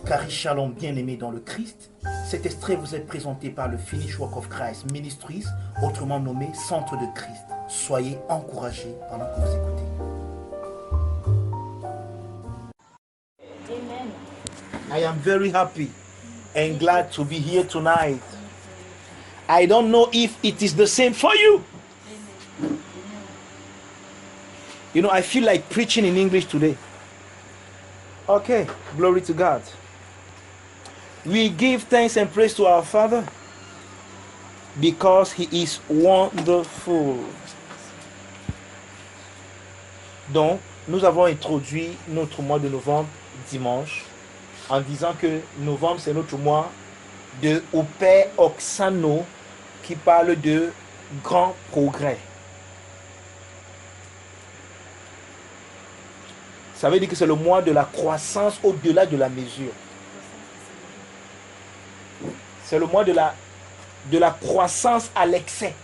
Carrie Shalom, bien-aimé dans le Christ, cet extrait vous est présenté par le Finish Work of Christ Ministries, autrement nommé Centre de Christ. Soyez encouragés pendant que vous écoutez. Amen. I am very happy and glad to be here tonight. I don't know if it is the same for you. You know, I feel like preaching in English today. Okay, glory to God. We give thanks and praise to our Father because He is wonderful. Donc, nous avons introduit notre mois de novembre dimanche en disant que novembre c'est notre mois de au Père Oxano qui parle de grand progrès. Ça veut dire que c'est le mois de la croissance au-delà de la mesure. C'est le mois de la croissance à l'excès.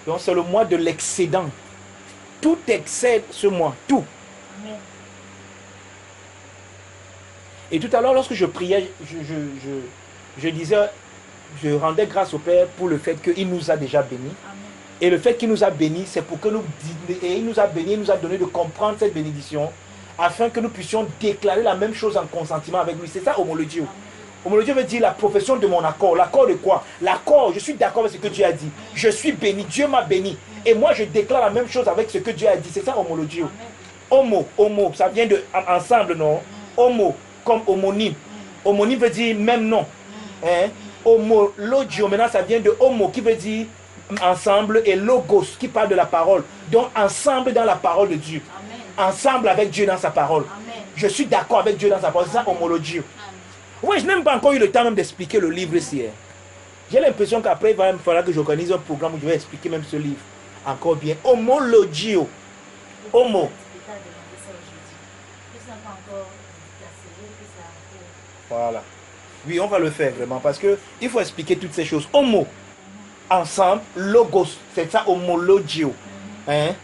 Donc c'est le mois de l'excédent. Tout excède ce mois, tout. Amen. Et tout à l'heure, lorsque je priais, je disais, je rendais grâce au Père pour le fait qu'il nous a déjà bénis. Amen. Et le fait qu'il nous a bénis, c'est pour que nous... Et il nous a bénis, il nous a donné de comprendre cette bénédiction, afin que nous puissions déclarer la même chose en consentement avec lui. C'est ça, homologio. Homologio veut dire la profession de mon accord. L'accord de quoi? L'accord, je suis d'accord avec ce que Dieu a dit. Je suis béni, Dieu m'a béni. Et moi, je déclare la même chose avec ce que Dieu a dit. C'est ça, homologio. Homo, ça vient de ensemble, non? Homo, comme homonyme. Homonyme veut dire même nom. Hein? Homologio, maintenant, ça vient de homo, qui veut dire ensemble, et logos, qui parle de la parole. Donc, ensemble dans la parole de Dieu. Amen. Ensemble avec Dieu dans sa parole. Amen. Je suis d'accord avec Dieu dans sa parole. C'est ça, homologio. Oui, je n'ai même pas encore eu le temps même d'expliquer le livre ici. J'ai l'impression qu'après, il va me falloir que j'organise un programme où je vais expliquer même ce livre. Encore bien. Homologio. Homo. Voilà. Oui, on va le faire vraiment parce qu'il faut expliquer toutes ces choses. Homo. Ensemble. Logos. C'est ça, homologio. Hein?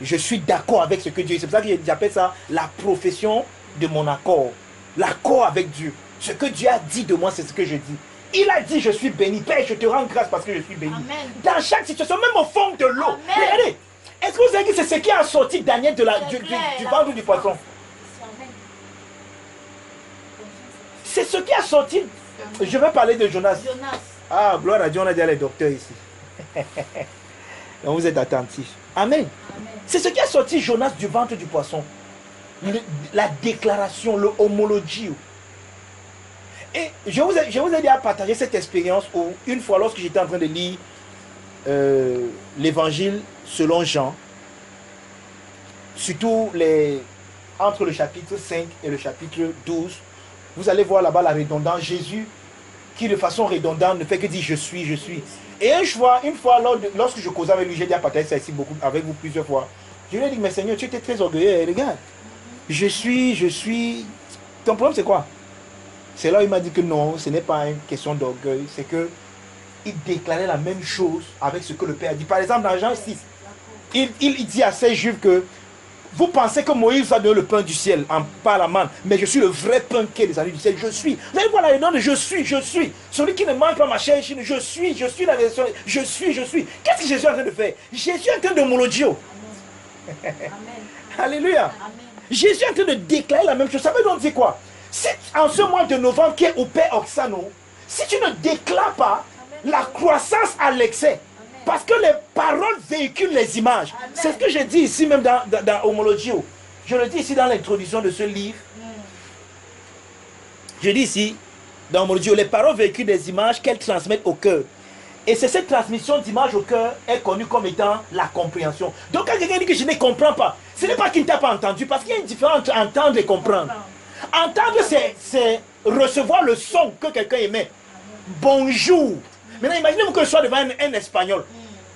Je suis d'accord avec ce que Dieu dit. C'est pour ça que j'appelle ça la profession de mon accord. L'accord avec Dieu. Ce que Dieu a dit de moi, c'est ce que je dis. Il a dit, je suis béni. Père, je te rends grâce parce que je suis béni. Amen. Dans chaque situation, même au fond de l'eau. Regardez, est-ce que vous avez dit que c'est ce qui a sorti Daniel du ventre du poisson? C'est ce qui a sorti. Je vais parler de Jonas. Ah, gloire à Dieu, on a déjà les docteurs ici. Donc vous êtes attentifs. Amen. Amen. C'est ce qui a sorti Jonas du ventre du poisson. La déclaration, le homologio. Et je vous ai déjà partagé cette expérience où, une fois, lorsque j'étais en train de lire l'évangile selon Jean, surtout entre le chapitre 5 et le chapitre 12, vous allez voir là-bas la redondance. Jésus, qui de façon redondante ne fait que dire je suis, je suis. Et une fois lorsque je causais avec lui, j'ai déjà partagé ça ici beaucoup, avec vous plusieurs fois, je lui ai dit, mais Seigneur, tu étais très orgueilleux, regarde. Je suis. Ton problème, c'est quoi? C'est là où il m'a dit que non, ce n'est pas une question d'orgueil, c'est que il déclarait la même chose avec ce que le Père a dit. Par exemple, dans Jean 6, il dit à ces Juifs que vous pensez que Moïse a donné le pain du ciel par la manne, mais je suis le vrai pain qui est descendu du ciel. Je suis. Vous allez voir la redondance de je suis. Celui qui ne mange pas ma chair, je suis la version, je suis. Qu'est-ce que Jésus est en train de faire? Jésus est en train de homologio. Alléluia. Amen. Jésus est en train de déclarer la même chose. Ça veut donc dire quoi? Si en ce mois de novembre qui est au Père Oxano, si tu ne déclares pas la croissance à l'excès, parce que les paroles véhiculent les images. C'est ce que je dis ici même dans Homologio. Je le dis ici dans l'introduction de ce livre. Je dis ici, dans Homologio, les paroles véhiculent des images qu'elles transmettent au cœur. Et c'est cette transmission d'images au cœur est connue comme étant la compréhension. Donc quand quelqu'un dit que je ne comprends pas, ce n'est pas qu'il ne t'a pas entendu, parce qu'il y a une différence entre entendre et comprendre. Entendre, c'est recevoir le son que quelqu'un émet. Bonjour. Maintenant, imaginez-vous que je sois devant un Espagnol.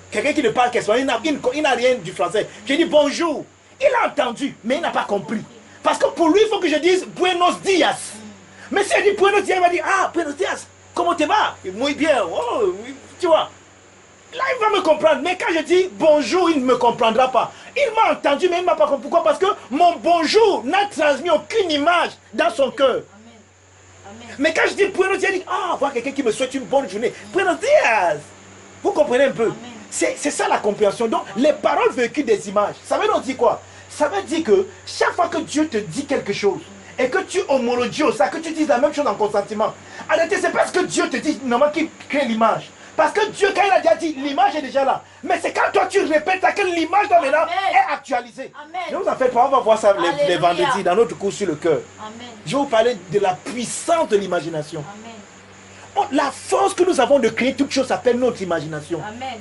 Quelqu'un qui ne parle qu'espagnol, il n'a rien du français. Je dis bonjour. Il a entendu, mais il n'a pas compris. Parce que pour lui, il faut que je dise buenos dias. Mais si je dis buenos dias, il va dire ah, buenos dias. Comment tu vas? Muy bien. Oh, tu vois. Là, il va me comprendre. Mais quand je dis bonjour, il ne me comprendra pas. Il m'a entendu, mais il ne m'a pas compris. Pourquoi? Parce que mon bonjour n'a transmis aucune image dans son cœur. Mais quand je dis buenos dias, il dit, ah, voir quelqu'un qui me souhaite une bonne journée. Buenos dias. Vous comprenez un peu? C'est ça la compréhension. Donc, les paroles véhiculent des images. Ça veut donc dire quoi? Ça veut dire que chaque fois que Dieu te dit quelque chose, et que tu homologies ça, que tu dises la même chose en consentement, en réalité, c'est parce que Dieu te dit, normalement, qui crée l'image. Parce que Dieu, quand il a déjà dit, l'image est déjà là. Mais c'est quand toi tu répètes ça que l'image là maintenant est actualisée. Ne vous en faites pas, on va voir ça les vendredis dans notre cours sur le cœur. Je vais vous parler de la puissance de l'imagination. La force que nous avons de créer toute chose s'appelle notre imagination. Amen.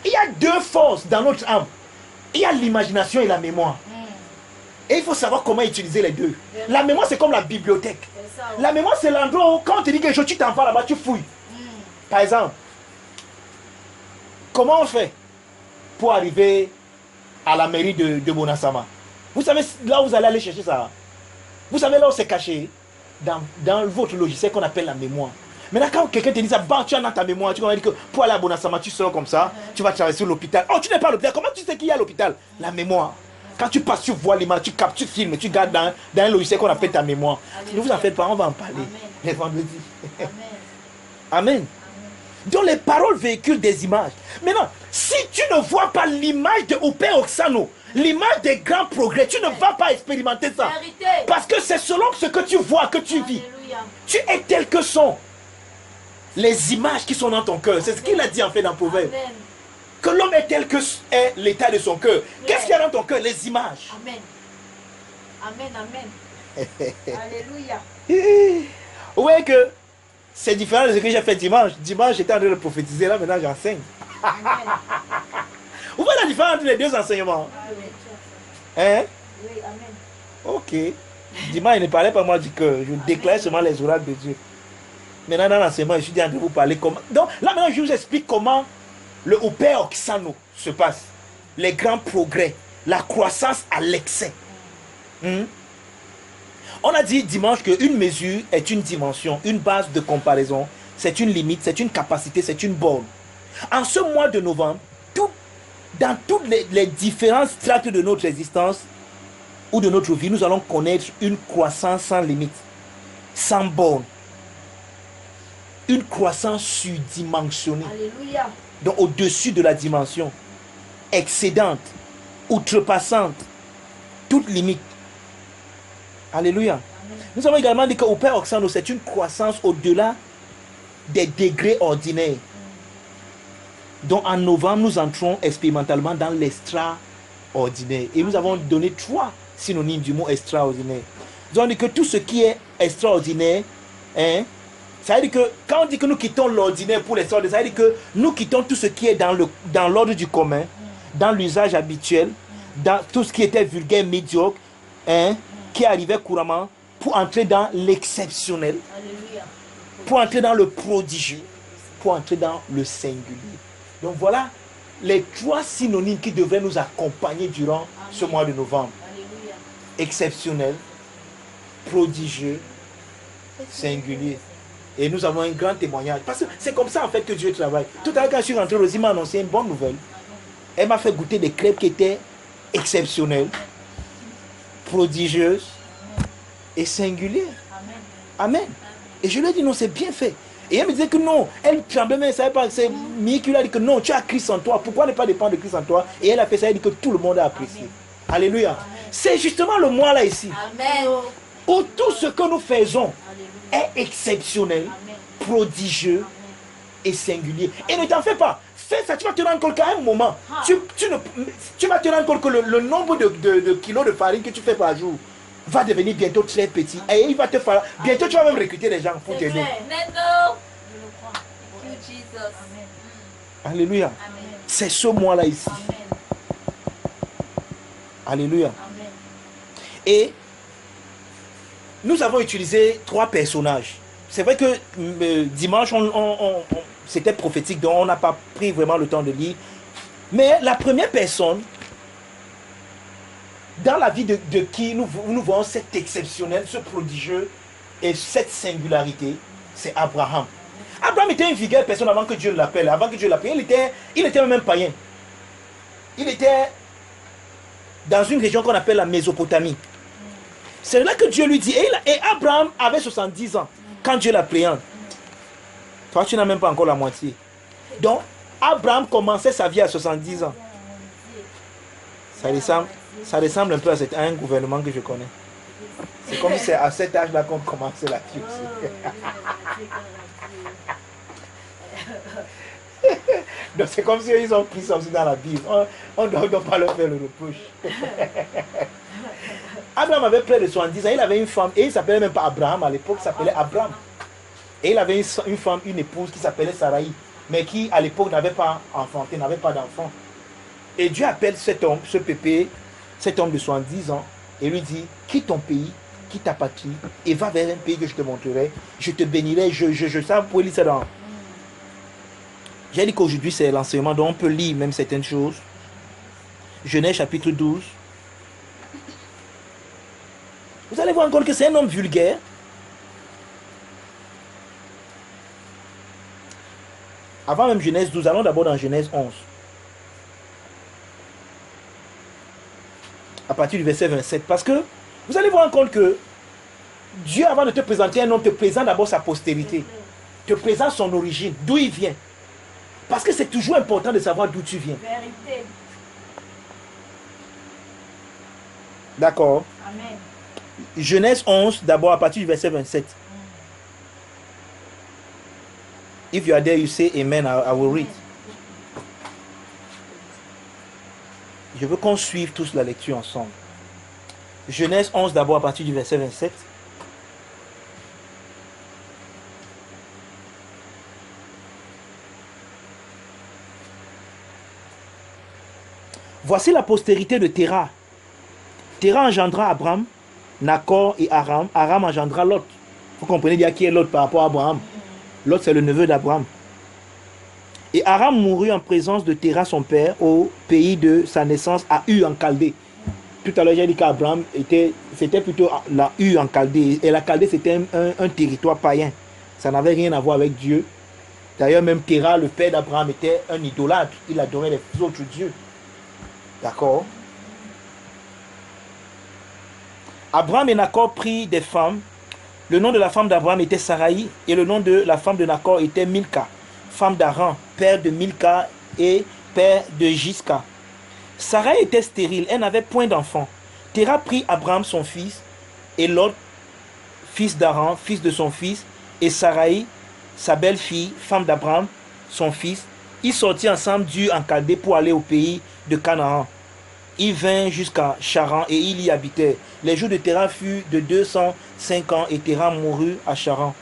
Il y a deux forces dans notre âme. Il y a l'imagination et la mémoire. Et il faut savoir comment utiliser les deux. La mémoire, c'est comme la bibliothèque. Ça, ouais. La mémoire, c'est l'endroit où, quand on te dit quelque chose, tu t'en vas là-bas, tu fouilles. Par exemple, comment on fait pour arriver à la mairie de Bonasama? Vous savez là où vous allez aller chercher ça? Vous savez là où c'est caché? Dans votre logiciel qu'on appelle la mémoire. Maintenant, quand quelqu'un te dit ça, bah, tu as dans ta mémoire, tu vas dire que pour aller à Bonasama, tu sors comme ça, tu vas traverser l'hôpital. Oh, tu n'es pas à l'hôpital. Comment tu sais qu'il y a à l'hôpital? La mémoire. Quand tu passes, tu vois l'image, tu captes, tu filmes, tu gardes dans un logiciel qu'on appelle ta mémoire. Ne vous en faites pas, on va en parler les vendredis. Amen. Donc les paroles véhiculent des images. Maintenant, si tu ne vois pas l'image de Upé Oksano, l'image des grands progrès, tu ne vas pas expérimenter ça. Vérité. Parce que c'est selon ce que tu vois que tu vis. Alléluia. Tu es tel que sont les images qui sont dans ton cœur. C'est ce qu'il a dit en fait dans Proverbe. Amen. Que l'homme est tel que est l'état de son cœur. Qu'est-ce qu'il y a dans ton cœur? Les images. Amen. Amen, amen. Alléluia. Vous voyez que c'est différent de ce que j'ai fait dimanche. Dimanche, j'étais en train de prophétiser. Là, maintenant, j'enseigne. Amen. Vous voyez la différence entre les deux enseignements? Amen. Hein? Oui, amen. Ok. Dimanche, il ne parlait pas moi du cœur. Je déclare seulement les oracles de Dieu. Maintenant, dans l'enseignement, je suis en train de vous parler comment. Donc, là, maintenant, je vous explique comment le Upé Oksano se passe. Les grands progrès. La croissance à l'excès. On a dit dimanche qu'une mesure est une dimension, une base de comparaison. C'est une limite, c'est une capacité, c'est une borne. En ce mois de novembre, dans toutes les différents strates de notre existence ou de notre vie, nous allons connaître une croissance sans limite, sans borne. Une croissance surdimensionnée. Alléluia. Donc au-dessus de la dimension, excédente, outrepassante, toute limite. Alléluia. Amen. Nous avons également dit qu'au Père Oksano, c'est une croissance au-delà des degrés ordinaires. Donc en novembre, nous entrons expérimentalement dans l'extraordinaire. Et nous avons donné 3 synonymes du mot extraordinaire. Nous avons dit que tout ce qui est extraordinaire, hein, ça veut dire que quand on dit que nous quittons l'ordinaire pour l'extraordinaire, ça veut dire que nous quittons tout ce qui est dans l'ordre du commun, dans l'usage habituel, dans tout ce qui était vulgaire, médiocre, hein, qui arrivait couramment, pour entrer dans l'exceptionnel, Alléluia. pour entrer dans le prodigieux, pour entrer dans le singulier. Donc voilà les 3 synonymes qui devraient nous accompagner durant ce mois de novembre. Alléluia. Exceptionnel, prodigieux, singulier. Et nous avons un grand témoignage. Parce que c'est comme ça en fait que Dieu travaille. Tout à l'heure quand je suis rentré, Rosie m'a annoncé une bonne nouvelle. Elle m'a fait goûter des crêpes qui étaient exceptionnelles, prodigieuses et singulières. Amen. Amen. Et je lui ai dit non, c'est bien fait. Et elle me disait que non, elle tremblait, mais elle ne savait pas. C'est Mie qui lui a dit que non, tu as Christ en toi. Pourquoi ne pas dépendre de Christ en toi? Et elle a fait ça, elle dit que tout le monde a apprécié. Amen. Alléluia. Amen. C'est justement le mois là ici, Amen. où tout ce que nous faisons Alléluia. est exceptionnel, Amen. prodigieux Amen. et singulier. Et ne t'en fais pas. Fais ça, tu vas te rendre compte qu'à un moment, tu vas te rendre compte que le nombre de kilos de farine que tu fais par jour va devenir bientôt très petit. Et il va te faire. Bientôt, tu vas même recruter des gens pour C'est t'aider. clair. Maintenant, je le crois. Thank you, Jesus. Amen. Alléluia. Amen. C'est ce mois-là ici. Amen. Alléluia. Amen. Et nous avons utilisé 3 personnages. C'est vrai que dimanche, c'était prophétique, donc on n'a pas pris vraiment le temps de lire. Mais la première personne, dans la vie de qui nous voyons cet exceptionnel, ce prodigieux et cette singularité, c'est Abraham. Abraham était une vulgaire personne avant que Dieu l'appelle. Avant que Dieu l'appelle, il était même païen. Il était dans une région qu'on appelle la Mésopotamie. C'est là que Dieu lui dit, et Abraham avait 70 ans quand Dieu l'appelait. Toi, tu n'as même pas encore la moitié. Donc, Abraham commençait sa vie à 70 ans. Ça ressemble un peu à un gouvernement que je connais. C'est comme si c'est à cet âge-là qu'on commençait la vie aussi. Donc c'est comme si ils ont pris ça aussi dans la Bible. On ne doit pas leur faire le reproche. Abraham avait près de 70 ans, il avait une femme, et il ne s'appelait même pas Abraham à l'époque, il s'appelait Abraham. Et il avait une femme, une épouse qui s'appelait Sarai, mais qui à l'époque n'avait pas enfanté, n'avait pas d'enfant. Et Dieu appelle cet homme, ce pépé, cet homme de 70 ans, et lui dit, quitte ton pays, quitte ta patrie, et va vers un pays que je te montrerai, je te bénirai, ça, vous pouvez lire ça dans... J'ai dit qu'aujourd'hui c'est l'enseignement, donc on peut lire même certaines choses. Genèse chapitre 12. Vous allez voir encore que c'est un homme vulgaire. Avant même Genèse 12, allons d'abord dans Genèse 11. À partir du verset 27. Parce que vous allez voir encore que Dieu, avant de te présenter un homme, te présente d'abord sa postérité. Te présente son origine, d'où il vient. Parce que c'est toujours important de savoir d'où tu viens. Vérité. D'accord. Amen. Genèse 11, d'abord à partir du verset 27. If you are there, you say Amen, I will read. Je veux qu'on suive tous la lecture ensemble. Genèse 11, d'abord à partir du verset 27. Voici la postérité de Terah. Terah engendra Abraham, Nacor et Aram. Aram engendra Lot. Vous comprenez bien qui est Lot par rapport à Abraham. Lot, c'est le neveu d'Abraham. Et Aram mourut en présence de Terah, son père, au pays de sa naissance, à Ur en Chaldée. Tout à l'heure, j'ai dit qu'Abraham c'était plutôt la Ur en Chaldée. Et la Chaldée, c'était un territoire païen. Ça n'avait rien à voir avec Dieu. D'ailleurs, même Terah, le père d'Abraham, était un idolâtre. Il adorait les autres dieux. D'accord. Abraham et Nacor prirent des femmes. Le nom de la femme d'Abraham était Sarai et le nom de la femme de Nacor était Milka, femme d'Aran, père de Milka et père de Gisca. Sarai était stérile, elle n'avait point d'enfant. Terah prit Abraham son fils et Lot, fils d'Aran, fils de son fils, et Sarai, sa belle-fille, femme d'Abraham, son fils. Ils sortirent ensemble d'Ur en Chaldée pour aller au pays de Canaan. Il vint jusqu'à Charan et il y habitait. Les jours de Terah furent de 205 ans et Terah mourut à Charan.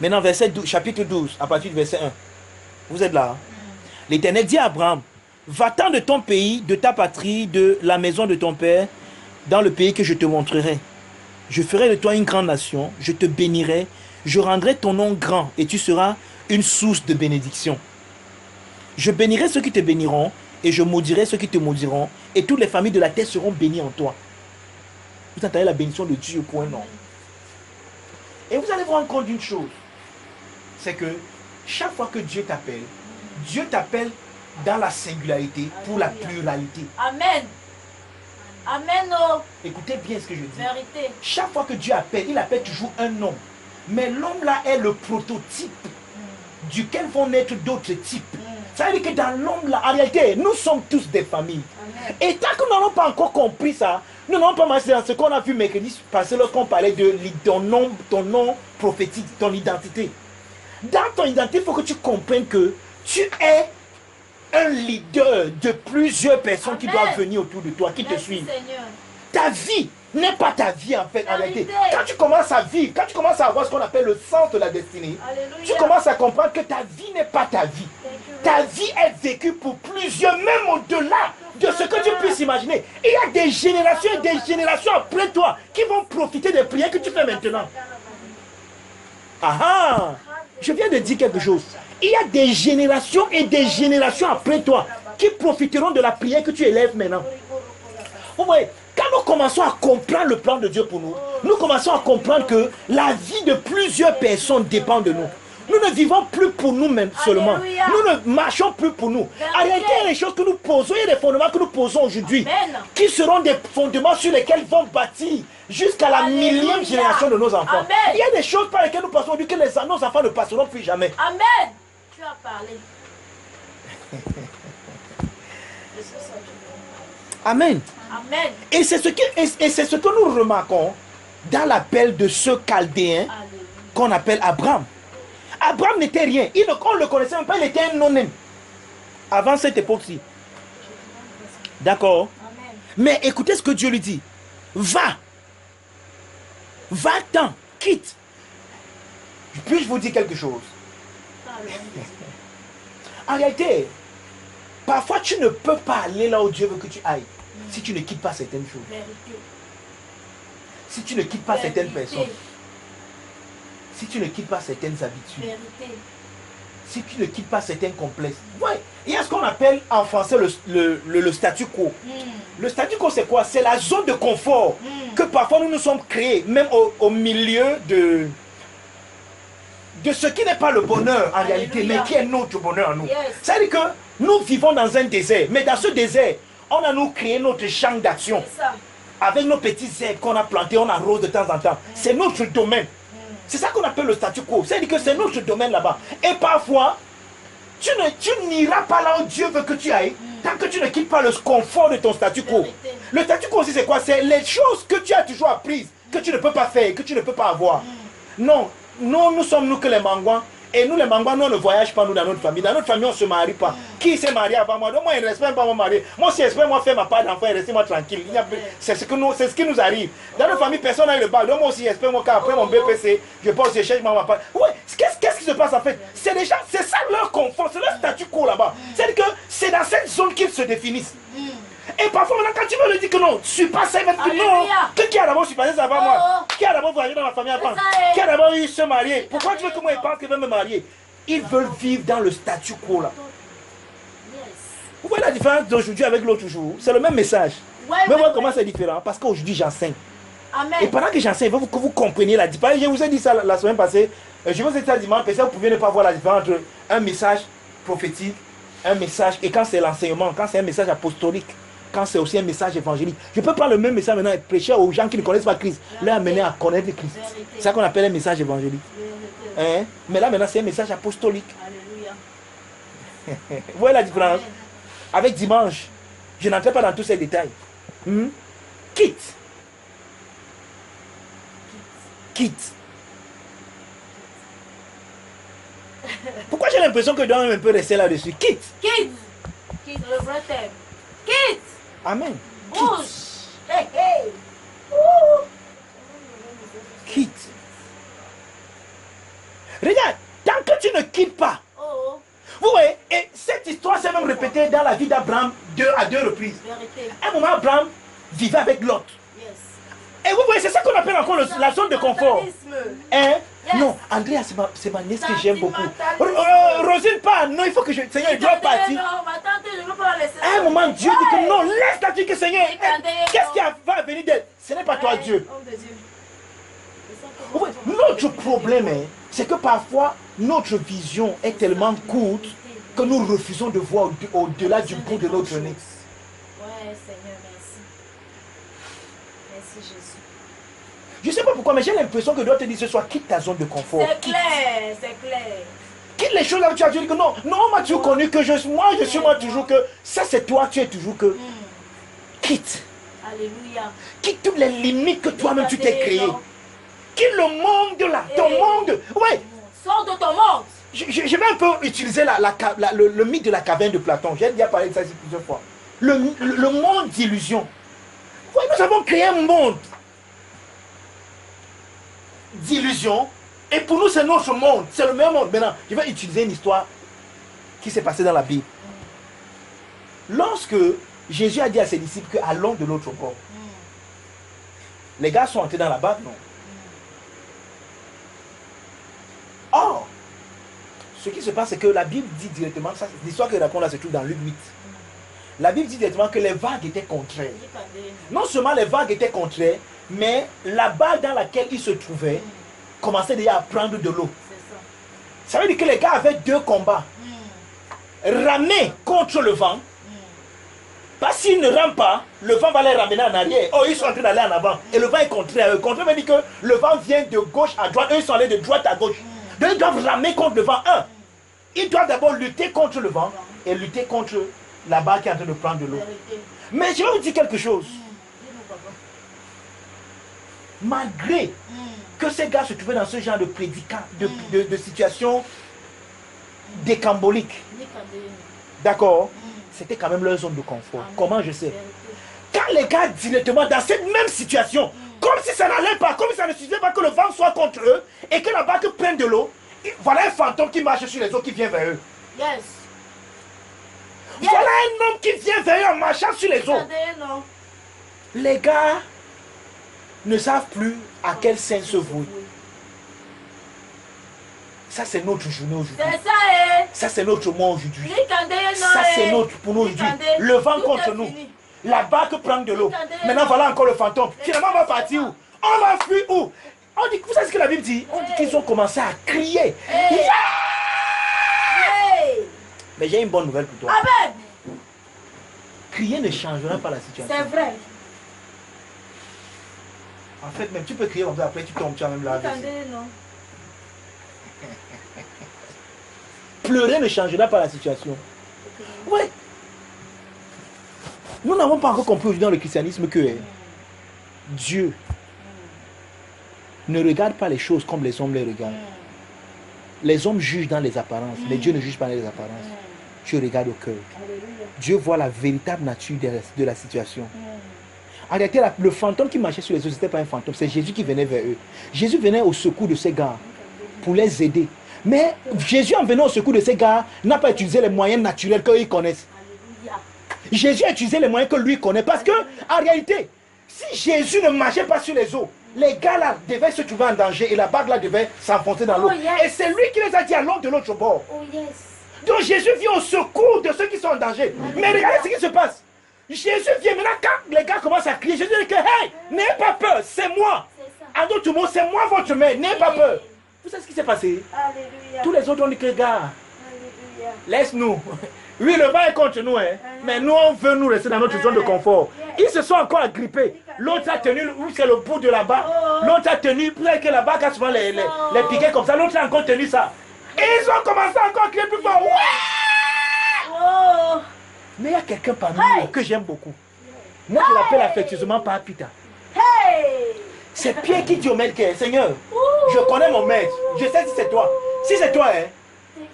Maintenant, chapitre 12, à partir du verset 1. Vous êtes là. Hein? L'Éternel dit à Abraham, va-t'en de ton pays, de ta patrie, de la maison de ton père, dans le pays que je te montrerai. Je ferai de toi une grande nation, je te bénirai, je rendrai ton nom grand et tu seras une source de bénédiction. Je bénirai ceux qui te béniront et je maudirai ceux qui te maudiront et toutes les familles de la terre seront bénies en toi. Vous entendez la bénédiction de Dieu pour un homme. Et vous allez vous rendre compte d'une chose, c'est que chaque fois que Dieu t'appelle dans la singularité pour la pluralité. Amen. Amen. Oh. Écoutez bien ce que je dis. Vérité. Chaque fois que Dieu appelle, il appelle toujours un homme. Mais l'homme là est le prototype duquel vont naître d'autres types. Ça veut dire que dans l'homme là, en réalité, nous sommes tous des familles. Amen. Et tant que nous n'avons pas encore compris ça, nous n'avons pas marché dans ce qu'on a vu mercredi passer lorsqu'on parlait de ton nom prophétique, ton identité. Dans ton identité, il faut que tu comprennes que tu es un leader de plusieurs personnes. Amen. Qui doivent venir autour de toi, qui te suivent. Seigneur. Ta vie n'est pas ta vie en fait, en réalité. Quand tu commences à vivre, quand tu commences à avoir ce qu'on appelle le sens de la destinée, alléluia, tu commences à comprendre que ta vie n'est pas ta vie. Ta vie est vécue pour plusieurs, même au-delà de ce que tu puisses imaginer. Il y a des générations et des générations après toi qui vont profiter des prières que tu fais maintenant. Ah, je viens de dire quelque chose. Il y a des générations et des générations après toi qui profiteront de la prière que tu élèves maintenant. Vous voyez, quand nous commençons à comprendre le plan de Dieu pour nous, nous commençons à comprendre que la vie de plusieurs personnes dépend de nous. Nous ne vivons plus pour nous-mêmes seulement. Alléluia. Nous ne marchons plus pour nous. En réalité, il y a des choses que nous posons, il y a des fondements que nous posons aujourd'hui, Amen. qui seront des fondements sur lesquels vont bâtir jusqu'à la Alléluia. millième génération de nos enfants. Amen. Il y a des choses par lesquelles nous passons aujourd'hui que nos enfants ne passeront plus jamais. Amen. Tu as parlé. Amen. Amen. Et c'est ce que nous remarquons dans l'appel de ce Chaldéen Alléluia. qu'on appelle Abraham. Abraham n'était rien. On ne le connaissait même pas, il était un non-homme. Avant cette époque-ci. D'accord? Amen. Mais écoutez ce que Dieu lui dit. Va. Va-t'en. Quitte. Puis-je vous dire quelque chose? En réalité, parfois tu ne peux pas aller là où Dieu veut que tu ailles si tu ne quittes pas certaines choses. Vérité. Si tu ne quittes pas certaines Vérité. personnes. Si tu ne quittes pas certaines habitudes. Vérité. Si tu ne quittes pas certains complexes. Ouais. Il y a ce qu'on appelle en français le statu quo. Le statu quo, c'est quoi? C'est la zone de confort que parfois nous nous sommes créés, même au milieu de ce qui n'est pas le bonheur en réalité, mais qui est notre bonheur en nous. Yes. C'est-à-dire que nous vivons dans un désert, mais dans ce désert, on a nous créé notre champ d'action. C'est ça. Avec nos petits herbes qu'on a plantés, on arrose de temps en temps. C'est notre domaine. C'est ça qu'on appelle le statu quo. C'est-à-dire que c'est notre domaine là-bas. Et parfois, tu n'iras pas là où Dieu veut que tu ailles tant que tu ne quittes pas le confort de ton statu quo. Vérité. Le statu quo aussi, c'est quoi? C'est les choses que tu as toujours apprises, que tu ne peux pas faire, que tu ne peux pas avoir. Non, nous sommes nous que les mangouans. Et nous, les mangouans, nous, on ne voyage pas, nous, dans notre famille. Dans notre famille, on ne se marie pas. Qui s'est marié avant moi? Donc, moi, il ne respecte pas mon mari. Moi, si j'espère, moi, faire ma part d'enfant et rester moi tranquille. C'est ce qui nous arrive. Dans notre famille, personne n'a eu le bac. Donc, moi aussi, j'espère, moi, qu'après mon BPC, je pense, je cherche ma part. Ouais, qu'est-ce qui se passe en fait? C'est déjà, c'est ça leur confort, c'est leur statu quo là-bas. C'est-à-dire que c'est dans cette zone qu'ils se définissent. Et parfois, maintenant, quand tu veux lui dire que non, je suis pas ça, il va te dire non. Alléluia. Que qui a d'abord surpassé ça avant Oh. moi? Qui a d'abord voyagé dans ma famille avant? C'est ça, Qui a d'abord eu se marier? Pourquoi tu veux que moi, il pense qu'il veut me marier? Ils veulent vivre dans le statu quo là. Yes. Vous voyez la différence d'aujourd'hui avec l'autre jour? C'est le même message. Ouais, Mais ouais, voilà ouais. comment c'est différent. Parce qu'aujourd'hui, j'enseigne. Amen. Et pendant que j'enseigne, il faut que vous compreniez la différence. Je vous ai dit ça la semaine passée. Je vous ai dit ça dimanche. Peut-être que vous pouvez ne pas voir la différence entre un message prophétique, un message, et quand c'est l'enseignement, quand c'est un message apostolique, quand c'est aussi un message évangélique. Je peux prendre le même message maintenant et prêcher aux gens qui ne connaissent pas Christ, leur amener à connaître le Christ. Vérité. C'est ça qu'on appelle un message évangélique. Vérité. Hein? Mais là maintenant, c'est un message apostolique. Alléluia. Vous voyez la différence? Amen. Avec dimanche, je n'entrais pas dans tous ces détails. Quitte. Quitte. Pourquoi j'ai l'impression que je dois un peu rester là-dessus? Quitte. Quitte. Quitte le vrai thème. Quitte. Amen. Bouge. Hey, hey. Quitte. Regarde, tant que tu ne quittes pas, Oh, vous voyez, et cette histoire s'est même répétée dans la vie d'Abraham à deux reprises. vérité. À un moment, Abraham vivait avec Lot. Yes. Et vous voyez, c'est ça qu'on appelle encore la zone de confort. Sentimentalisme. Hein? Yes. Non, Andrea, c'est ma nièce que j'aime beaucoup. Sentimentalisme. Rosine, pas, non, il faut que je. Seigneur, il doit partir. Non, ma tante, je ne veux pas la laisser. À un moment, Dieu dit que non, laisse-la dire que Seigneur, Attendez, qu'est-ce qui va venir d'elle? Ce n'est pas toi, Dieu. Homme de Dieu. Vous voyez, notre problème, c'est que parfois, notre vision est tellement courte que nous refusons de voir au-delà du bout de notre nez. Ouais, Seigneur, merci. Merci, Jésus. Je ne sais pas pourquoi, mais j'ai l'impression que Dieu te dit ce soir, quitte ta zone de confort. C'est clair, c'est clair. Quitte les choses là où tu as dit que non, non, moi tu as connu que je suis moi toujours que ça c'est toi, tu es toujours que. Quitte. Alléluia. Quitte toutes les limites que toi-même tu t'es créé. Quitte le monde là, ton monde. Ouais. Sors de ton monde. Je vais un peu utiliser le mythe de la caverne de Platon. J'ai déjà parlé de ça ici plusieurs fois. Le monde d'illusion. Ouais, nous avons créé un monde d'illusion. Et pour nous, c'est notre monde. C'est le meilleur monde. Maintenant, je vais utiliser une histoire qui s'est passée dans la Bible. Lorsque Jésus a dit à ses disciples que allons de l'autre bord, les gars sont entrés dans la barque, non? Or, ce qui se passe, c'est que la Bible dit directement, l'histoire que je raconte là se trouve dans Luc 8. La Bible dit directement que les vagues étaient contraires. Non seulement les vagues étaient contraires, Mais la barque dans laquelle il se trouvait commençait déjà à prendre de l'eau. Ça veut dire que les gars avaient deux combats. Ramer contre le vent. Parce s'ils ne rament pas, le vent va les ramener en arrière. Oh, ils sont en train d'aller en avant. Et le vent est contraire à eux. Contraire veut dire que le vent vient de gauche à droite. Eux, ils sont allés de droite à gauche. Donc, ils doivent ramer contre le vent. Ils doivent d'abord lutter contre le vent et lutter contre la barque qui est en train de prendre de l'eau. Mais je vais vous dire quelque chose. Malgré que ces gars se trouvaient dans ce genre de prédicat, de situation décambolique, d'accord, c'était quand même leur zone de confort. Comment je sais? Quand les gars directement dans cette même situation, comme si ça n'allait pas, comme si ça ne suffisait pas que le vent soit contre eux et que la barque prenne de l'eau, voilà un fantôme qui marche sur les eaux qui vient vers eux. Yes. Voilà un homme qui vient vers eux en marchant sur les eaux. Les gars ne savent plus à quel sein se vouer. Ça, c'est notre journée aujourd'hui. C'est ça, eh. Ça, c'est notre mois aujourd'hui. Ça, Ça, c'est notre pour nous aujourd'hui. Le vent contre nous. La barque prend de l'eau. Maintenant, voilà encore le fantôme. Finalement, on va partir où? On va fuir où? On dit, vous savez ce que la Bible dit? On dit qu'ils ont commencé à crier. Yeah! Mais j'ai une bonne nouvelle pour toi. Amen. Crier ne changera pas la situation. C'est vrai. En fait, même tu peux crier comme ça, après tu tombes, tu as même la Pleurer ne changera pas la situation. Ouais. Nous n'avons pas encore compris dans le christianisme que Dieu ne regarde pas les choses comme les hommes les regardent. Les hommes jugent dans les apparences, mais Dieu ne juge pas dans les apparences. Dieu regarde au cœur. Dieu voit la véritable nature de la situation. En réalité, le fantôme qui marchait sur les eaux, ce n'était pas un fantôme, c'est Jésus qui venait vers eux. Jésus venait au secours de ces gars pour les aider. Mais Jésus, en venant au secours de ces gars, n'a pas utilisé les moyens naturels qu'ils connaissent. Jésus a utilisé les moyens que lui connaît. Parce que, en réalité, si Jésus ne marchait pas sur les eaux, les gars là devaient se trouver en danger et la barque là devait s'enfoncer dans l'eau. Et c'est lui qui les a dit allons de l'autre bord. Donc Jésus vient au secours de ceux qui sont en danger. Mais regardez ce qui se passe. Jésus vient maintenant quand les gars commencent à crier. Jésus dit que hey, n'ayez pas peur, c'est moi. En d'autres mots, c'est moi votre maître, n'ayez pas peur. Vous savez ce qui s'est passé? Alléluia. Tous les autres ont dit que gars, Alléluia. laisse-nous. Oui, le vent est contre nous, hein. Mais nous, on veut nous rester dans notre zone de confort. Ils se sont encore agrippés. L'autre a tenu, c'est le bout de la barque. L'autre a tenu, peut-être que la barque a souvent les piquets comme ça. L'autre a encore tenu ça. Et ils ont commencé encore à crier plus fort. Ouais! Mais il y a quelqu'un parmi nous que j'aime beaucoup. Moi, je l'appelle affectueusement Papita. C'est Pierre qui dit au maître, Seigneur, je connais mon maître. Je sais si c'est toi. Si c'est toi, hein,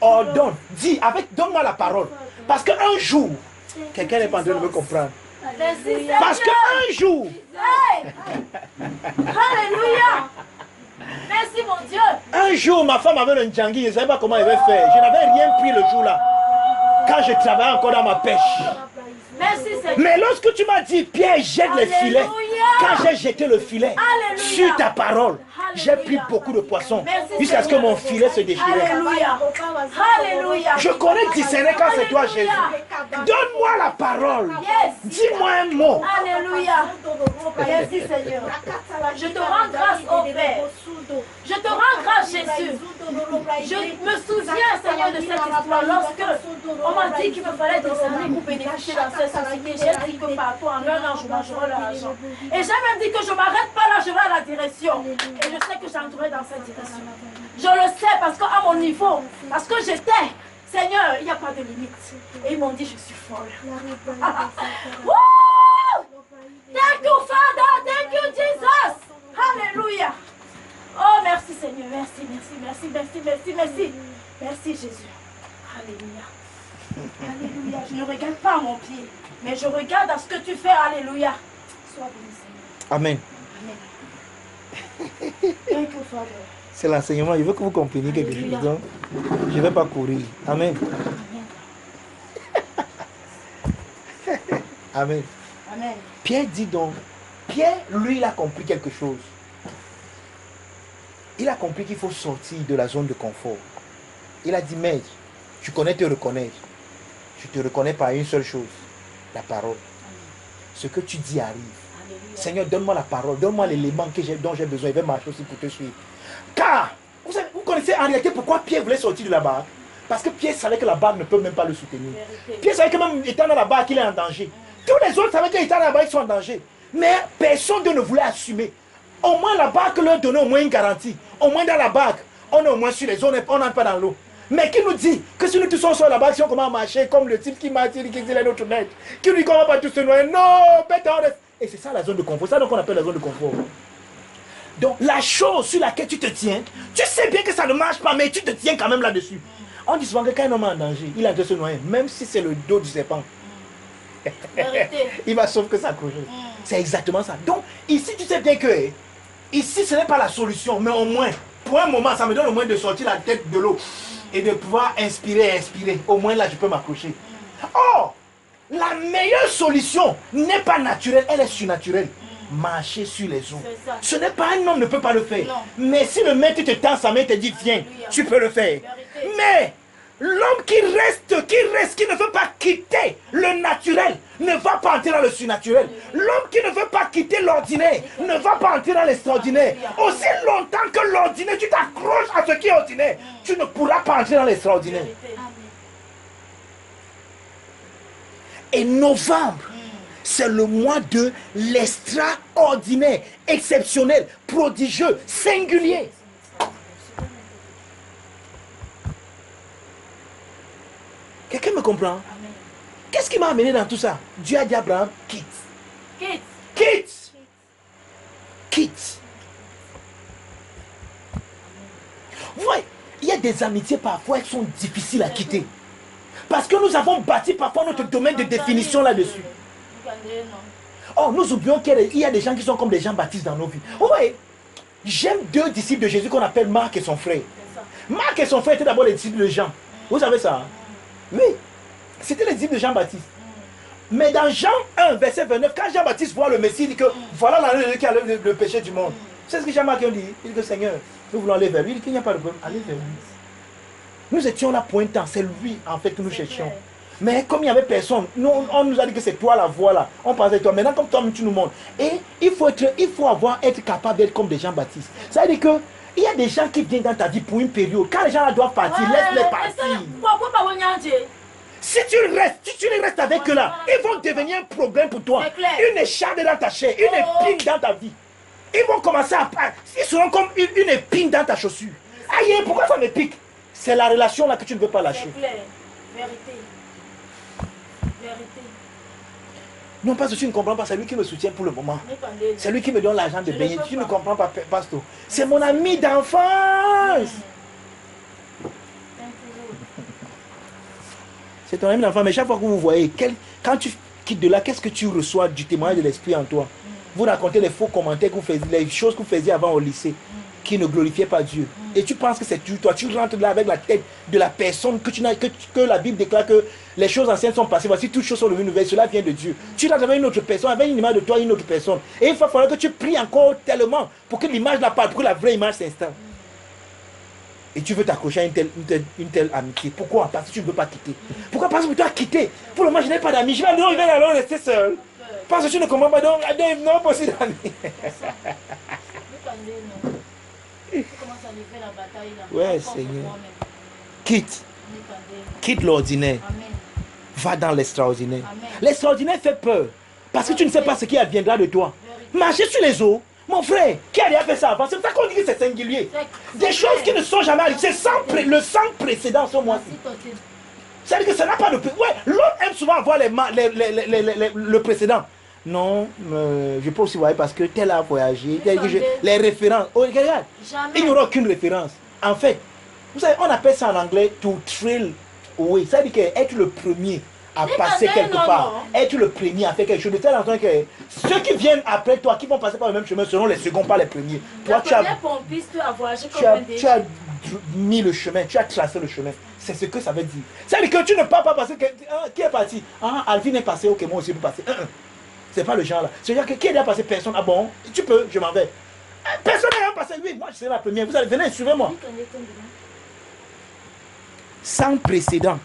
ordonne, dis, donne-moi la parole. Parce qu'un jour, quelqu'un n'est pas en train de me comprendre. Parce qu'un jour, Alléluia. Merci mon Dieu. Un jour, ma femme avait le Ndjangi, je ne savais pas comment elle avait fait. Je n'avais rien pris le jour là. Quand je travaillais encore dans ma pêche. Merci Seigneur. Mais lorsque tu m'as dit, Pierre, jette les filets. Quand j'ai jeté le filet sur ta parole, j'ai pris beaucoup de poissons. Jusqu'à ce que mon filet se déchirait. Alléluia. Alléluia. Je connais discerner quand c'est toi, Jésus. Donne-moi la parole. Dis-moi un mot. Alléluia. Merci Seigneur. Je te rends grâce au Père. Je te rends grâce Jésus. Je me souviens Seigneur de cette histoire lorsque on m'a dit qu'il me fallait discerner pour bénéficier dans cette société. J'ai dit que partout en un an je mangerai leur argent. Et j'ai même dit que je ne m'arrête pas là, je vais à la direction. Et je sais que j'entrerai dans cette direction. Je le sais parce qu'à mon niveau, parce que j'étais, Seigneur, il n'y a pas de limite. Et ils m'ont dit, je suis folle. Thank you, Father. Thank you, Jesus. Alléluia. Oh, merci, Seigneur. Merci, merci, merci, merci, merci, merci. Merci, Jésus. Alléluia. Alléluia. Je ne regarde pas à mon pied, mais je regarde à ce que tu fais. Alléluia. Sois béni, Seigneur. Amen. Amen. Thank you, Father. C'est l'enseignement. Je veux que vous compreniez quelque chose. Donc, je ne vais pas courir. Amen. Amen. Amen. Pierre dit donc, Pierre, lui, il a compris quelque chose. Il a compris qu'il faut sortir de la zone de confort. Il a dit, maître, tu connais te reconnaître. Je te reconnais par une seule chose, la parole. Ce que tu dis arrive. Seigneur, donne-moi la parole, donne-moi l'élément dont j'ai besoin. Je vais marcher aussi pour te suivre. Car, vous connaissez en réalité pourquoi Pierre voulait sortir de la barque. Parce que Pierre savait que la barque ne peut même pas le soutenir. Pierre savait que même étant dans la barque, il est en danger. Tous les autres savaient qu'ils étaient dans la barque, ils sont en danger. Mais personne ne voulait assumer. Au moins la barque leur donnait au moins une garantie. Au moins dans la barque, on est au moins sur les zones, on n'entre pas dans l'eau. Mais qui nous dit que si nous tous sommes sur la barque, si on commence à marcher comme le type qui m'a dit qu'il est notre maître, qui nous dit qu'on va pas tous se noyer, non, bête en reste. Et c'est ça la zone de confort, c'est ça qu'on appelle la zone de confort. Donc la chose sur laquelle tu te tiens, tu sais bien que ça ne marche pas, mais tu te tiens quand même là-dessus. On dit souvent que quand un homme est en danger, il est en train de se noyer, même si c'est le dos du serpent. Il va sauf que s'accrocher. C'est exactement ça. Donc ici tu sais bien que ici ce n'est pas la solution, mais au moins, pour un moment, ça me donne au moins de sortir la tête de l'eau et de pouvoir inspirer, expirer. Au moins là je peux m'accrocher. Or, la meilleure solution n'est pas naturelle, elle est surnaturelle. Marcher sur les eaux. Ce n'est pas un homme ne peut pas le faire. Non. Mais si le maître te tend sa main et te dit viens, tu peux le faire. Mais l'homme qui ne veut pas quitter le naturel, ne va pas entrer dans le surnaturel. L'homme qui ne veut pas quitter l'ordinaire, ne va pas entrer dans l'extraordinaire. Aussi longtemps que l'ordinaire, tu t'accroches à ce qui est ordinaire, tu ne pourras pas entrer dans l'extraordinaire. Et novembre, c'est le mois de l'extraordinaire, exceptionnel, prodigieux, singulier. Quelqu'un me comprend? Qu'est-ce qui m'a amené dans tout ça? Dieu a dit à Abraham, quitte. Quitte. Quitte. Quitte. Vous voyez, il y a des amitiés parfois qui sont difficiles à quitter. Parce que nous avons bâti parfois notre domaine de définition là-dessus. Oh, nous oublions qu'il y a des gens qui sont comme des Jean-Baptiste dans nos vies. Oui, j'aime deux disciples de Jésus qu'on appelle Marc et son frère. Marc et son frère étaient d'abord les disciples de Jean. Vous savez ça? Oui, c'était les disciples de Jean-Baptiste. Mais dans Jean 1, verset 29, quand Jean-Baptiste voit le Messie, il dit que voilà l'agneau de Dieu qui a le péché du monde. C'est ce que Jean-Marc a dit. Il dit que Seigneur, nous voulons aller vers lui. Il dit qu'il n'y a pas de problème. Allez vers lui. Nous étions là pour un temps. C'est lui en fait que nous cherchions. Mais comme il n'y avait personne, on nous a dit que c'est toi la voix là. On pensait toi. Maintenant, comme toi, tu nous montres. Et il faut être capable d'être comme des Gens-Baptistes. Ça veut dire que il y a des gens qui viennent dans ta vie pour une période. Quand les gens là doivent partir, laisse-les partir. Si tu restes avec eux là, ils vont devenir un problème pour toi. Une écharpe dans ta chair, une épine dans ta vie. Ils vont commencer à... Ils seront comme une épine dans ta chaussure. Aïe, pourquoi ça me pique? C'est la relation là que tu ne veux pas lâcher. C'est clair. Vérité. Non, parce que tu ne comprends pas, c'est lui qui me soutient pour le moment. C'est lui qui me donne l'argent de baigner. Tu ne comprends pas, pasteur. C'est mon ami d'enfance. C'est ton ami d'enfance, mais chaque fois que vous voyez, quand tu quittes de là, qu'est-ce que tu reçois du témoignage de l'esprit en toi? Vous racontez les faux commentaires que vous faisiez, les choses que vous faisiez avant au lycée, qui ne glorifiaient pas Dieu. Et tu penses que c'est toi. Tu rentres là avec la tête de la personne que la Bible déclare que les choses anciennes sont passées. Voici toutes choses sont devenues nouvelles. Cela vient de Dieu. Tu rentres avec une autre personne, avec une image de toi, une autre personne. Et il va falloir que tu pries encore tellement pour que l'image la part, pour que la vraie image s'installe. Et tu veux t'accrocher à une telle amitié. Pourquoi? Parce que tu ne veux pas quitter. Pourquoi? Parce que tu dois quitter. Pour le moment, je n'ai pas d'amis. Je vais alors rester seul. Parce que tu ne comprends pas. Donc, non, possible d'amis. Ouais, Seigneur. Quitte. Quitte l'ordinaire. Va dans l'extraordinaire. L'extraordinaire fait peur. Parce que tu ne sais pas ce qui adviendra de toi. Marcher sur les eaux. Mon frère, qui a déjà fait ça avant? C'est pour ça qu'on dit que c'est singulier. Des choses qui ne sont jamais arrivées. C'est le sang précédent ce mois-ci. C'est-à-dire que ça n'a pas de... Ouais, l'homme aime souvent avoir le précédent. Non, je peux aussi voir parce que tel a voyagé. Les références. Oh, regarde, il n'y aura aucune référence. En fait, vous savez, on appelle ça en anglais to thrill away. Ça veut dire être le premier à passer quelque part. Être le premier à faire quelque chose. De telle façon que ceux qui viennent après toi, qui vont passer par le même chemin, seront les seconds, pas les premiers. Toi, tu as mis le chemin, tu as tracé le chemin. C'est ce que ça veut dire. Ça veut dire que tu ne peux pas passer. Qui est parti? Ah, Alvin est passé, ok, moi aussi je peux passer. C'est pas le genre là. C'est-à-dire que qui est déjà passé? Personne. Ah bon? Tu peux, je m'en vais. Personne n'a passé. Oui, moi je serai la première. Vous allez venir, suivez-moi. Sans précédent.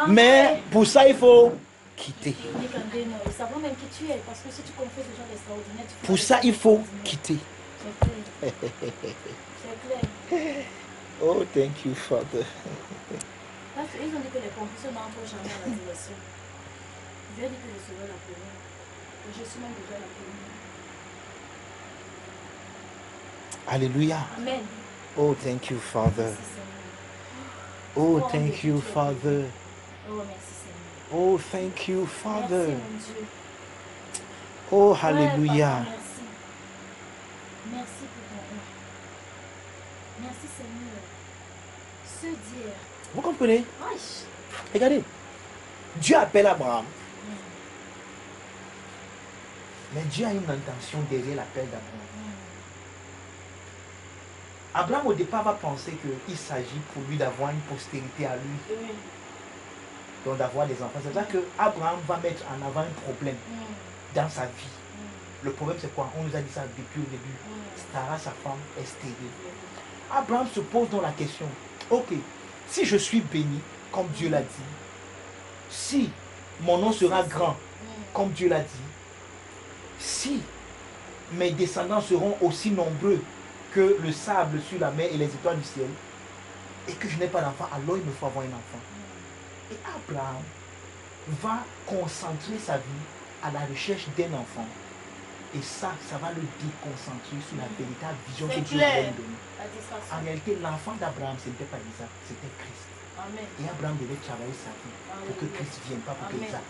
Mais pour ça, il faut quitter. Ils savent même qui tu es, parce que si tu confesses des gens extraordinaires, Pour ça, il faut quitter. C'est clair. Oh, thank you, Father. Parce qu'ils ont dit que les pompiers n'entrent jamais à la direction. Je vais dire que je serai la première. Et je suis même déjà la première. Alléluia. Amen. Oh, thank you, Father. Merci, Seigneur. Oh, thank you, Father. Oh, merci, Seigneur. Oh, thank you, Father. Merci, mon Dieu. Oh, Ouais, Alléluia. papa, merci. Merci pour ton nom. Merci, Seigneur. Se dire. Vous comprenez? Aïe. Regardez. Dieu appelle Abraham. Mais Dieu a une intention derrière l'appel d'Abraham. Abraham au départ va penser qu'il s'agit pour lui d'avoir une postérité à lui. Donc d'avoir des enfants. C'est ça que Abraham va mettre en avant un problème dans sa vie. Le problème c'est quoi? On nous a dit ça depuis le début. Sarah, sa femme, est stérile. Abraham se pose donc la question. Ok, si je suis béni, comme Dieu l'a dit, si mon nom sera grand, comme Dieu l'a dit, si mes descendants seront aussi nombreux que le sable sur la mer et les étoiles du ciel, et que je n'ai pas d'enfant, alors il me faut avoir un enfant. Et Abraham va concentrer sa vie à la recherche d'un enfant. Et ça va le déconcentrer sur la véritable vision que Dieu voulait lui donner. En réalité, l'enfant d'Abraham, ce n'était pas Isaac, c'était Christ. Amen. Et Abraham devait travailler sa vie pour que Christ vienne, pas pour que Isaac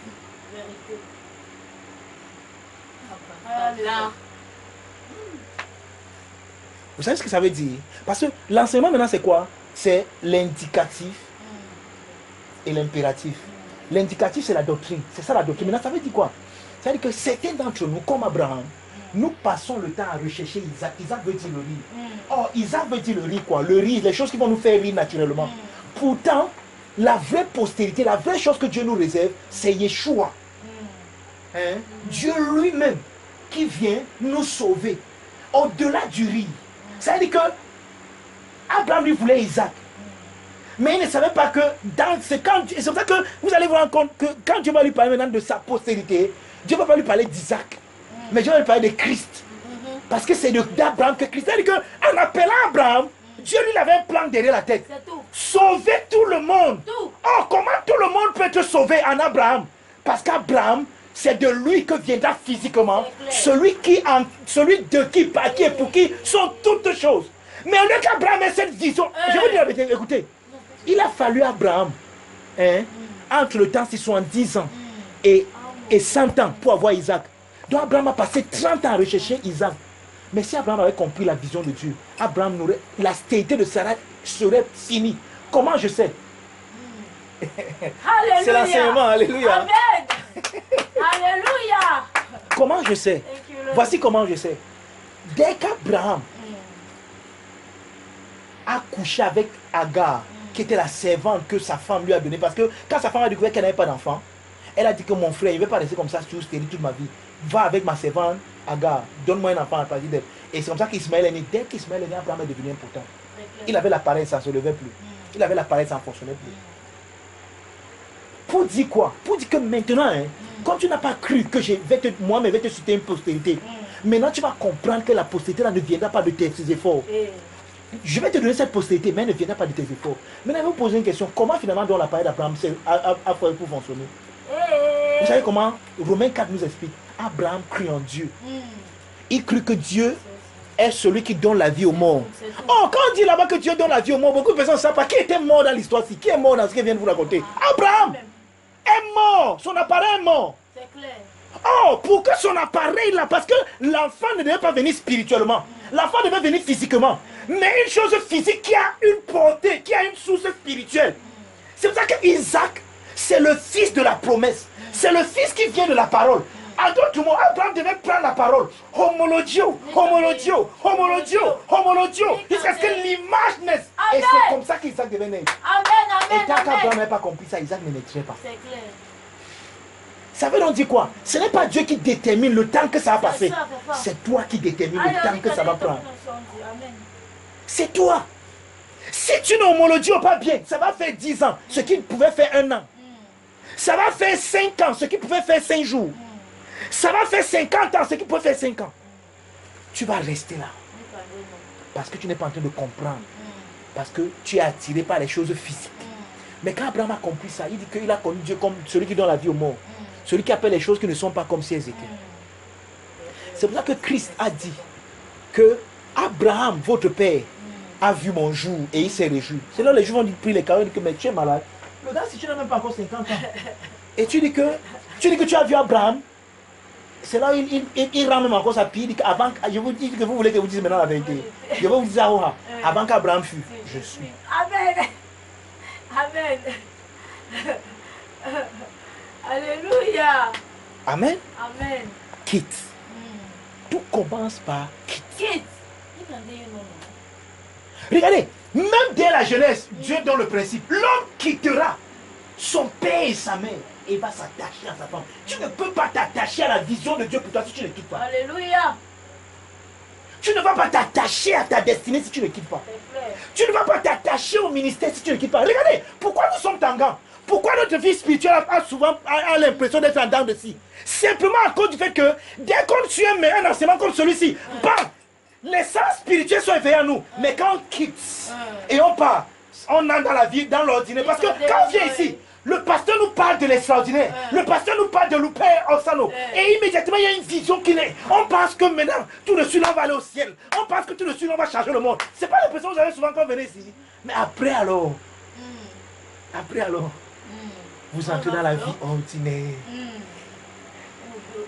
vienne. Vérité. Vous savez ce que ça veut dire? Parce que l'enseignement maintenant c'est quoi? C'est l'indicatif et l'impératif. L'indicatif c'est la doctrine. C'est ça la doctrine. Maintenant ça veut dire quoi? Ça veut dire que certains d'entre nous, comme Abraham, nous passons le temps à rechercher Isaac. Isaac veut dire le riz. Or, Isaac veut dire le riz quoi? Le riz, les choses qui vont nous faire rire naturellement. Pourtant, la vraie postérité, la vraie chose que Dieu nous réserve, c'est Yeshua. Hein? Dieu lui-même qui vient nous sauver. Au-delà du riz. Ça veut dire que Abraham lui voulait Isaac. Mais il ne savait pas que dans ce camp, c'est pour ça que vous allez vous rendre compte que quand Dieu va lui parler maintenant de sa postérité, Dieu ne va pas lui parler d'Isaac, mais Dieu va lui parler de Christ. Parce que c'est d'Abraham que Christ. C'est-à-dire qu'en appelant Abraham, Dieu lui avait un plan derrière la tête. Sauver tout le monde. Oh, comment tout le monde peut être sauvé en Abraham? Parce qu'Abraham, c'est de lui que viendra physiquement celui de qui, par qui et pour qui sont toutes choses. Mais au lieu qu'Abraham ait cette vision, je vous dis, écoutez, il a fallu Abraham, entre le temps 70 ans et 100 ans pour avoir Isaac. Donc Abraham a passé 30 ans à rechercher Isaac. Mais si Abraham avait compris la vision de Dieu, Abraham n'aurait, la stérilité de Sarah serait finie. Comment je sais? C'est l'enseignement, alléluia. Amen. Alléluia. Comment je sais? Voici comment je sais. Dès qu'Abraham a couché avec Agar, qui était la servante que sa femme lui a donnée, parce que quand sa femme a découvert qu'elle n'avait pas d'enfant, elle a dit que mon frère, il ne veut pas rester comme ça sur stérile toute ma vie. Va avec ma servante Agar, donne-moi un enfant à partir d'elle. Et c'est comme ça qu'Ismaël est né. Dès qu'Ismaël est né, Abraham est devenu important. Il avait l'appareil, ça ne se levait plus. Il avait l'appareil, ça ne fonctionnait plus. Pour dire quoi? Pour dire que maintenant, comme tu n'as pas cru que moi-même vais te citer une postérité, maintenant tu vas comprendre que la postérité là ne viendra pas de tes efforts. Je vais te donner cette postérité, mais elle ne viendra pas de tes efforts. Maintenant, je vais vous poser une question. Comment finalement dans l'appareil d'Abraham a fait pour fonctionner? Vous savez comment Romains 4 nous explique? Abraham crut en Dieu. Il crut que Dieu est celui qui donne la vie aux morts. Oh, quand on dit là-bas que Dieu donne la vie aux morts, beaucoup de personnes ne savent pas qui était mort dans l'histoire-ci. Qui est mort dans ce qu'il vient de vous raconter? Abraham est mort. Son appareil est mort. C'est clair. Oh, pour que son appareil là, parce que l'enfant ne devait pas venir spirituellement. L'enfant devait venir physiquement. Mais une chose physique qui a une portée, qui a une source spirituelle. C'est pour ça que Isaac, c'est le fils de la promesse. C'est le fils qui vient de la parole. En d'autres mots, Abraham devait prendre la parole. Homologio, homologio, homologio, homologio. Jusqu'à ce que l'image naisse. Et c'est comme ça qu'Isaac devait naître. Et tant qu'Abraham n'avait pas compris ça, Isaac ne naîtrait pas. C'est clair. Ça veut donc dire quoi? Ce n'est pas Dieu qui détermine le temps que ça va passer. C'est toi qui détermine le temps que ça va prendre. C'est toi. Si tu ne homologies pas bien, ça va faire 10 ans. Ce qui pouvait faire 1 an. Ça va faire 5 ans, ce qui pouvait faire 5 jours. Ça va faire 50 ans, ce qui pouvait faire 5 ans. Tu vas rester là. Parce que tu n'es pas en train de comprendre. Parce que tu es attiré par les choses physiques. Mais quand Abraham a compris ça, il dit qu'il a connu Dieu comme celui qui donne la vie aux morts. Celui qui appelle les choses qui ne sont pas comme si elles étaient. C'est pour ça que Christ a dit que Abraham, votre père, a vu mon jour et il s'est réjoui. C'est là que les gens vont dire, pris les carottes, ils disent que mais tu es malade. Le gars, si tu n'as même pas encore 50 ans, et tu dis que tu as vu Abraham, c'est là où il rend même encore sa pire. Avant, je vous dis que vous voulez que vous disiez maintenant la vérité. Je vais vous dire ça, avant qu'Abraham fût, je suis. Amen. Amen. Alléluia. Amen. Amen. Quitte. Tout commence par quitte. Quitte. Regardez, même dès la jeunesse, Dieu donne le principe. L'homme quittera son père et sa mère et va s'attacher à sa femme. Tu ne peux pas t'attacher à la vision de Dieu pour toi si tu ne quittes pas. Alléluia. Tu ne vas pas t'attacher à ta destinée si tu ne quittes pas. Tu ne vas pas t'attacher au ministère si tu ne quittes pas. Regardez, pourquoi nous sommes tangants? Pourquoi notre vie spirituelle a souvent l'impression d'être en dents de scie? Simplement à cause du fait que dès qu'on suit un enseignement comme celui-ci, bam, les sens spirituels sont éveillés à nous. Mais quand on quitte et on part, on entre dans la vie, dans l'ordinaire. Parce que quand on vient ici, le pasteur nous parle de l'extraordinaire. Le pasteur nous parle de l'Upé Osano. Et immédiatement, il y a une vision qui est. On pense que maintenant, tout de suite, on va aller au ciel. On pense que tout de suite, on va changer le monde. Ce n'est pas l'impression que vous avez souvent quand vous venez ici. Mais après alors, vous entrez dans la vie ordinaire.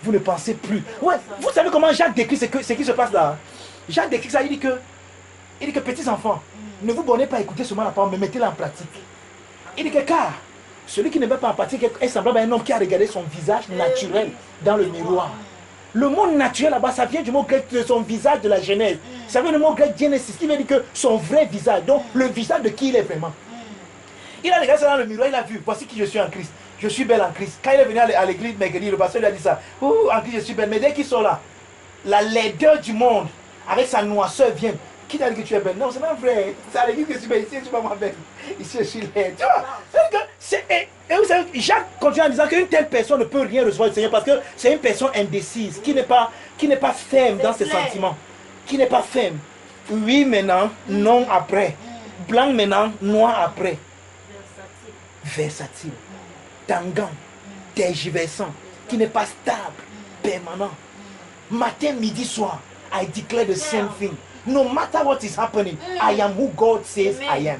Vous ne pensez plus. Ouais, vous savez comment Jacques décrit ce qui se passe là? Jacques décrit ça, il dit que petits enfants, ne vous bornez pas à écouter seulement la parole, mais mettez-la en pratique. Il dit que car celui qui ne veut pas en pratique est semblable à un homme qui a regardé son visage naturel dans le miroir. Le mot naturel là-bas, ça vient du mot grec de son visage de la Genèse. Ça vient du mot grec Genesis, qui veut dire que son vrai visage, donc le visage de qui il est vraiment. Il a regardé ça dans le miroir, il a vu, voici qui je suis en Christ. Je suis belle en Christ. Quand il est venu à l'église mercredi, le pasteur lui a dit ça. En Christ, je suis belle. Mais dès qu'ils sont là, la laideur du monde, avec sa noirceur, vient. Qui t'a dit que tu es belle? Non, c'est pas vrai. C'est à l'église que je suis belle. Ici, je ne suis pas moi belle. Ici, je suis laide. Tu vois? Et vous savez, Jacques continue en disant qu'une telle personne ne peut rien recevoir du Seigneur parce que c'est une personne indécise, qui n'est pas ferme dans ses sentiments. Qui n'est pas ferme. Oui maintenant, non après. Blanc maintenant, noir après. Versatile. Tangant, tergiversant, qui n'est pas stable, permanent. Matin, midi, soir, I declare the same thing. No matter what is happening, I am who God says I am.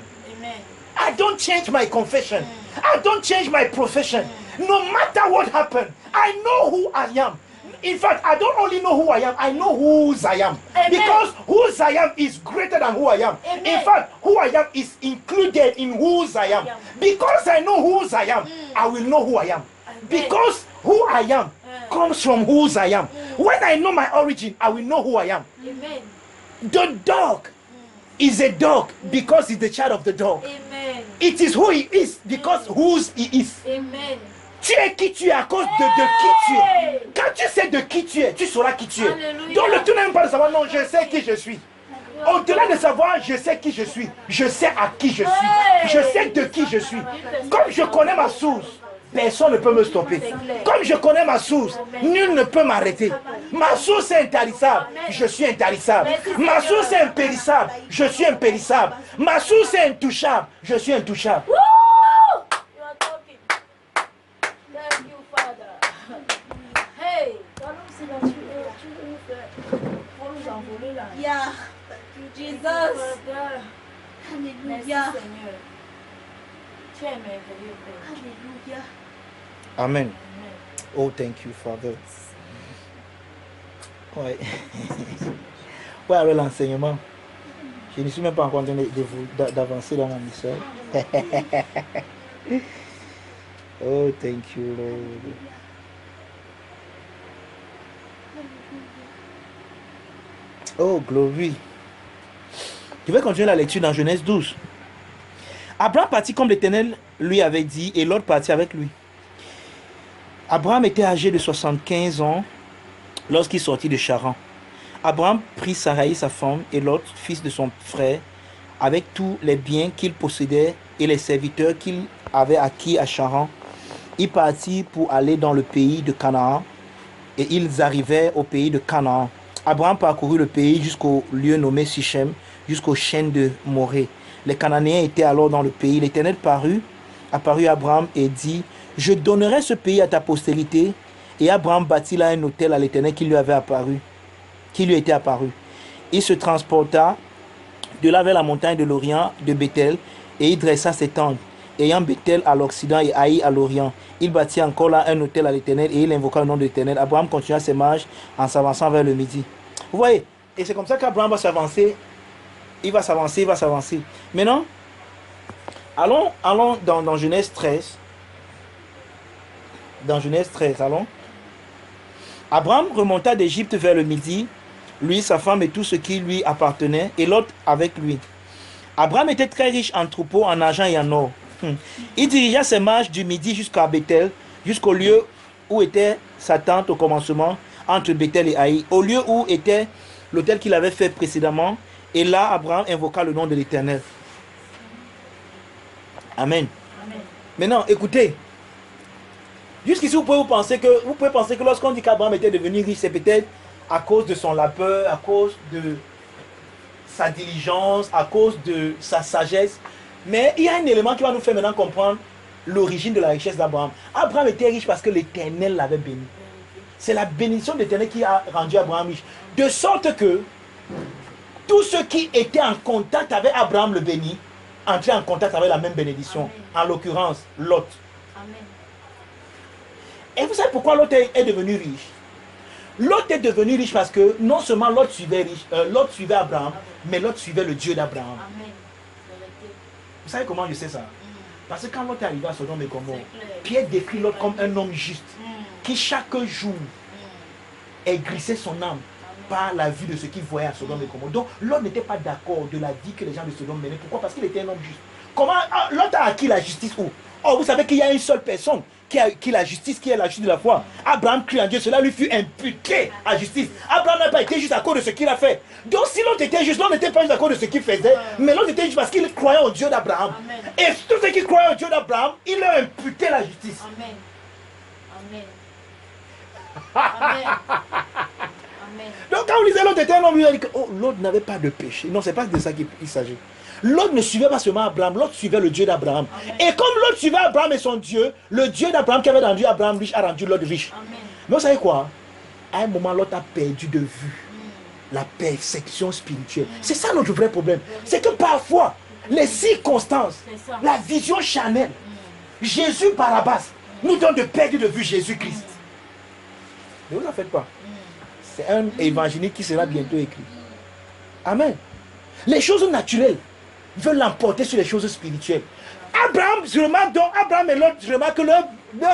I don't change my confession. I don't change my profession. No matter what happened, I know who I am. In fact, I don't only know who I am, I know whose I am. Amen. Because whose I am is greater than who I am. Amen. In fact, who I am is included in whose I am. Because I know whose I am, I will know who I am. Amen. Because who I am comes from whose I am. When I know my origin, I will know who I am. Amen. The dog is a dog because he's the child of the dog. Amen. It is who he is because whose he is. Amen. Tu es qui tu es à cause de qui tu es. Quand tu sais de qui tu es, tu sauras qui tu es. Alléluia. Donc le tout n'est même pas de savoir, non, je sais qui je suis. Au-delà de savoir, je sais qui je suis. Je sais à qui je suis. Je sais de qui je suis. Comme je connais ma source, personne ne peut me stopper. Comme je connais ma source, nul ne peut m'arrêter. Ma source est intarissable, je suis intarissable. Ma source est impérissable, je suis impérissable. Ma source est intouchable, je suis intouchable. Yeah. Jesus. Alléluia. Tu es merveilleux. Alléluia. Amen. Oh, thank you, Father. Ouais. Ouais, avec l'enseignement. Je ne suis même pas encore en train d'avancer dans mon mission. Oh, thank you, Lord. Oh, glory. Je vais continuer la lecture dans Genèse 12. Abraham partit comme l'Éternel lui avait dit, et Lot partit avec lui. Abraham était âgé de 75 ans lorsqu'il sortit de Charan. Abraham prit Sarai, sa femme, et Lot, fils de son frère, avec tous les biens qu'il possédait et les serviteurs qu'il avait acquis à Charan, ils partirent pour aller dans le pays de Canaan et ils arrivaient au pays de Canaan. Abraham parcourut le pays jusqu'au lieu nommé Sichem, jusqu'aux chênes de Morée. Les Cananéens étaient alors dans le pays. L'Éternel apparut à Abraham et dit, je donnerai ce pays à ta postérité. Et Abraham bâtit là un autel à l'Éternel qui lui était apparu. Il se transporta de là vers la montagne de l'Orient de Bethel et il dressa ses tentes. Ayant Bethel à l'Occident et Haï à l'Orient, il bâtit encore là un autel à l'Éternel et il invoqua le nom de l'Éternel. Abraham continua ses marches en s'avançant vers le midi. Vous voyez, et c'est comme ça qu'Abraham va s'avancer. Il va s'avancer. Maintenant, allons dans Genèse 13. Dans Genèse 13, allons. Abraham remonta d'Égypte vers le midi, lui, sa femme et tout ce qui lui appartenait, et Lot avec lui. Abraham était très riche en troupeaux, en argent et en or. Il dirigea ses marches du midi jusqu'à Bethel, jusqu'au lieu où était sa tente au commencement, entre Bethel et Haï, au lieu où était l'autel qu'il avait fait précédemment. Et là, Abraham invoqua le nom de l'Éternel. Amen. Amen. Maintenant, écoutez. Jusqu'ici, vous pouvez penser que lorsqu'on dit qu'Abraham était devenu riche, c'est peut-être à cause de son labeur, à cause de sa diligence, à cause de sa sagesse. Mais il y a un élément qui va nous faire maintenant comprendre l'origine de la richesse d'Abraham. Abraham était riche parce que l'Éternel l'avait béni. C'est la bénédiction de l'Éternel qui a rendu Abraham riche. De sorte que tous ceux qui étaient en contact avec Abraham le béni entraient en contact avec la même bénédiction. Amen. En l'occurrence, Lot. Amen. Et vous savez pourquoi Lot est devenu riche? Lot est devenu riche parce que non seulement Lot suivait Abraham, mais Lot suivait le Dieu d'Abraham. Vous savez comment je sais ça? Parce que quand Lot est arrivé à Sodome et Gomorrhe, Pierre décrit Lot comme un homme juste qui chaque jour aigrissait son âme par la vue de ce qu'il voyait à Sodome et Gomorrhe. Donc Lot n'était pas d'accord de la vie que les gens de Sodome menaient. Pourquoi? Parce qu'il était un homme juste. Comment Lot a acquis la justice où? Oh, vous savez qu'il y a une seule personne qui a la justice, qui est la justice de la foi. Abraham crie en Dieu, cela lui fut imputé à justice. Abraham n'a pas été juste à cause de ce qu'il a fait. Donc si l'autre était juste, l'autre n'était pas juste à cause de ce qu'il faisait, mais l'autre était juste parce qu'il croyait au Dieu d'Abraham. Et tous ceux qui croyaient au Dieu d'Abraham, il leur imputait la justice. Amen. Amen. Amen. Donc quand on disait l'autre était un homme, il a dit que l'autre n'avait pas de péché. Non, c'est pas de ça qu'il s'agit. L'autre ne suivait pas seulement Abraham, l'autre suivait le Dieu d'Abraham. Et comme l'autre suivait Abraham et son Dieu, le Dieu d'Abraham qui avait rendu Abraham riche a rendu l'autre riche. Amen. Mais vous savez quoi? À un moment, l'autre a perdu de vue la perception spirituelle. C'est ça notre vrai problème. C'est que parfois, les circonstances, la vision charnelle, Jésus Barabbas, nous donne de perdre de vue Jésus-Christ. Ne vous en faites pas. C'est un évangélique qui sera bientôt écrit. Amen. Les choses naturelles veulent l'emporter sur les choses spirituelles. Abraham et Lot, je remarque que leurs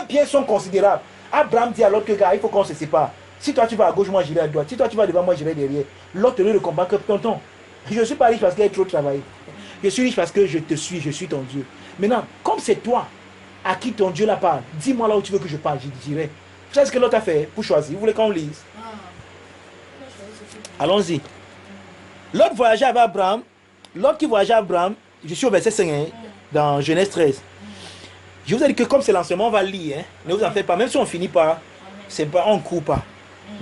biens sont considérables. Abraham dit à l'autre que gars, il faut qu'on se sépare. Si toi tu vas à gauche, moi j'irai à droite. Si toi tu vas devant, moi j'irai derrière. L'autre lui le combat que tonton. Je ne suis pas riche parce qu'il a trop travaillé. Je suis riche parce que je te suis, je suis ton Dieu. Maintenant, comme c'est toi à qui ton Dieu la parle, dis-moi là où tu veux que je parle, je dirai. Vous savez ce que l'autre a fait pour choisir? Vous voulez qu'on lise? Allons-y. L'autre voyageait avec Abraham. L'autre qui voyageait avec Abraham, je suis au verset 5, dans Genèse 13. Je vous ai dit que comme c'est l'enseignement, on va lire. Ne vous en faites pas. Même si on ne finit pas, on ne court pas.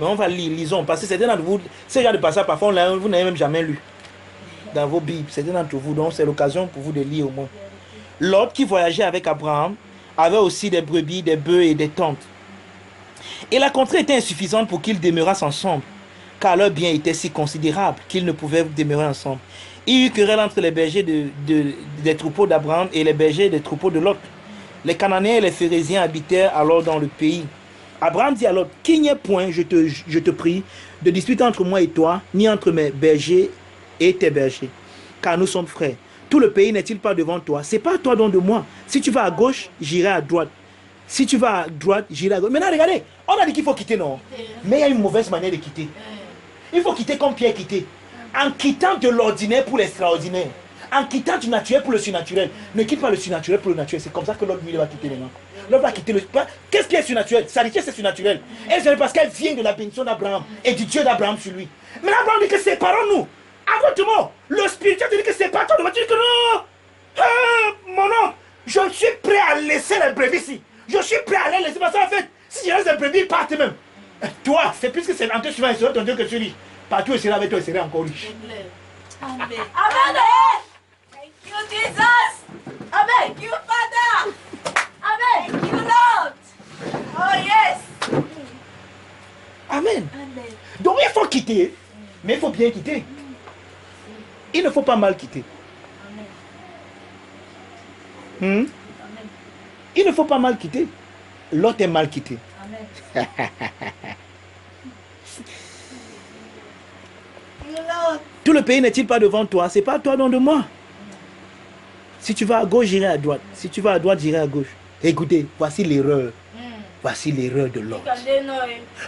Mais on va lire, lisons. Parce que certains d'entre vous, ces gens de passage, parfois, vous n'avez même jamais lu dans vos Bibles. Certains d'entre vous, donc c'est l'occasion pour vous de lire au moins. L'autre qui voyageait avec Abraham avait aussi des brebis, des bœufs et des tentes. Et la contrée était insuffisante pour qu'ils demeurassent ensemble, car leurs biens étaient si considérables qu'ils ne pouvaient demeurer ensemble. Il y eut querelle entre les bergers des troupeaux d'Abraham et les bergers des troupeaux de Lot. Les Cananéens et les Phérésiens habitèrent alors dans le pays. Abraham dit à Lot, qu'il n'y ait point, je te prie, de dispute entre moi et toi, ni entre mes bergers et tes bergers, car nous sommes frères. Tout le pays n'est-il pas devant toi? Sépare toi donc de moi. Si tu vas à gauche, j'irai à droite. Si tu vas à droite, j'irai à gauche. Maintenant, regardez, on a dit qu'il faut quitter, non? Mais il y a une mauvaise manière de quitter. Il faut quitter comme Pierre quittait. En quittant de l'ordinaire pour l'extraordinaire. En quittant du naturel pour le surnaturel. Ne quitte pas le surnaturel pour le naturel. C'est comme ça que l'autre, lui, il va quitter maintenant. L'autre va quitter le... Qu'est-ce qui est surnaturel? Sa richesse, c'est surnaturel. Et c'est parce qu'elle vient de la bénédiction d'Abraham et du Dieu d'Abraham sur lui. Mais Abraham dit que séparons-nous. À votre mot, le spirituel te dit que sépare-toi. Tu dis que non. Mon homme, je suis prêt à laisser les brebis ici Je suis prêt à aller laisser passer. En fait, si je laisse un brebis, parte même. Toi, c'est puisque c'est en te suivant et sur ton Dieu que tu ris. Partout où il sera avec toi, il sera encore riche. Amen. Amen. Thank you, Jesus. Amen. Thank you, Father. Amen. Thank you, Lord. Oh, yes. Amen. Amen. Donc il faut quitter, mais il faut bien quitter. Il ne faut pas mal quitter. Amen. Il ne faut pas mal quitter. L'autre est mal quitté. Amen. Tout le pays n'est-il pas devant toi? C'est pas toi, non, de moi. Si tu vas à gauche, j'irai à droite. Si tu vas à droite, j'irai à gauche. Écoutez, voici l'erreur. Voici l'erreur de l'autre.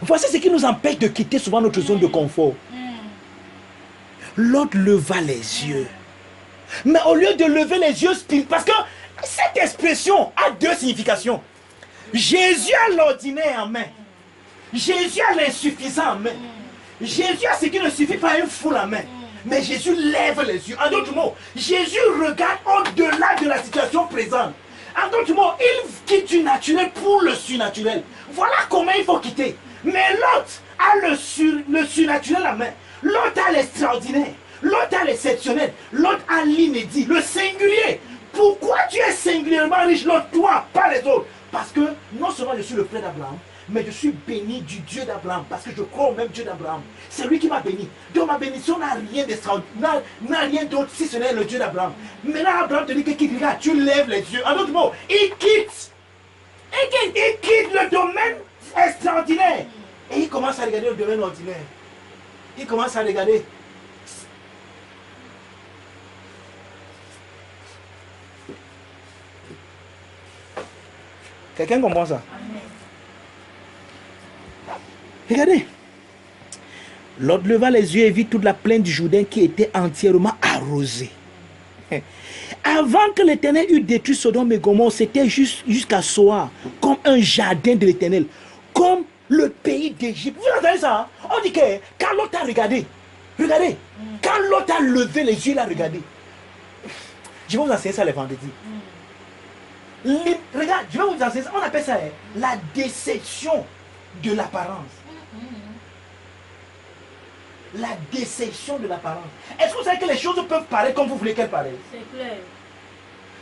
Voici ce qui nous empêche de quitter souvent notre zone de confort. L'autre leva les yeux. Mais au lieu de lever les yeux, parce que cette expression a deux significations. Jésus a l'ordinaire en main. Jésus a l'insuffisant en main. Jésus a ce qui ne suffit pas à une foule en main. Mais Jésus lève les yeux. En d'autres mots, Jésus regarde au-delà de la situation présente. En d'autres mots, il quitte du naturel pour le surnaturel. Voilà comment il faut quitter. Mais l'autre a le surnaturel en main. L'autre a l'extraordinaire. L'autre a l'exceptionnel. L'autre a l'inédit, le singulier. Pourquoi tu es singulièrement riche, l'autre, toi, pas les autres? Parce que non seulement je suis le frère d'Abraham, mais je suis béni du Dieu d'Abraham, parce que je crois au même Dieu d'Abraham. C'est lui qui m'a béni. Donc ma bénédiction n'a rien d'extraordinaire, n'a rien d'autre si ce n'est le Dieu d'Abraham. Maintenant Abraham te dit que quitte, regarde, tu lèves les yeux. En d'autres mots, il quitte le domaine extraordinaire. Et il commence à regarder le domaine ordinaire. Il commence à regarder. Quelqu'un comprend ça? Regardez. L'autre leva les yeux et vit toute la plaine du Jourdain qui était entièrement arrosée. Avant que l'Éternel eût détruit Sodome et Gomorrhe, c'était jusqu'à Soar, comme un jardin de l'Éternel, comme le pays d'Égypte. Vous entendez ça? Hein? On dit que quand l'autre a regardé, regardez, quand l'autre a levé les yeux, il a regardé. Je vais vous enseigner ça les vendredis. Regarde, je vais vous enseigner ça. On appelle ça la déception de l'apparence. La déception de l'apparence. Est-ce que vous savez que les choses peuvent paraître comme vous voulez qu'elles paraissent? C'est clair.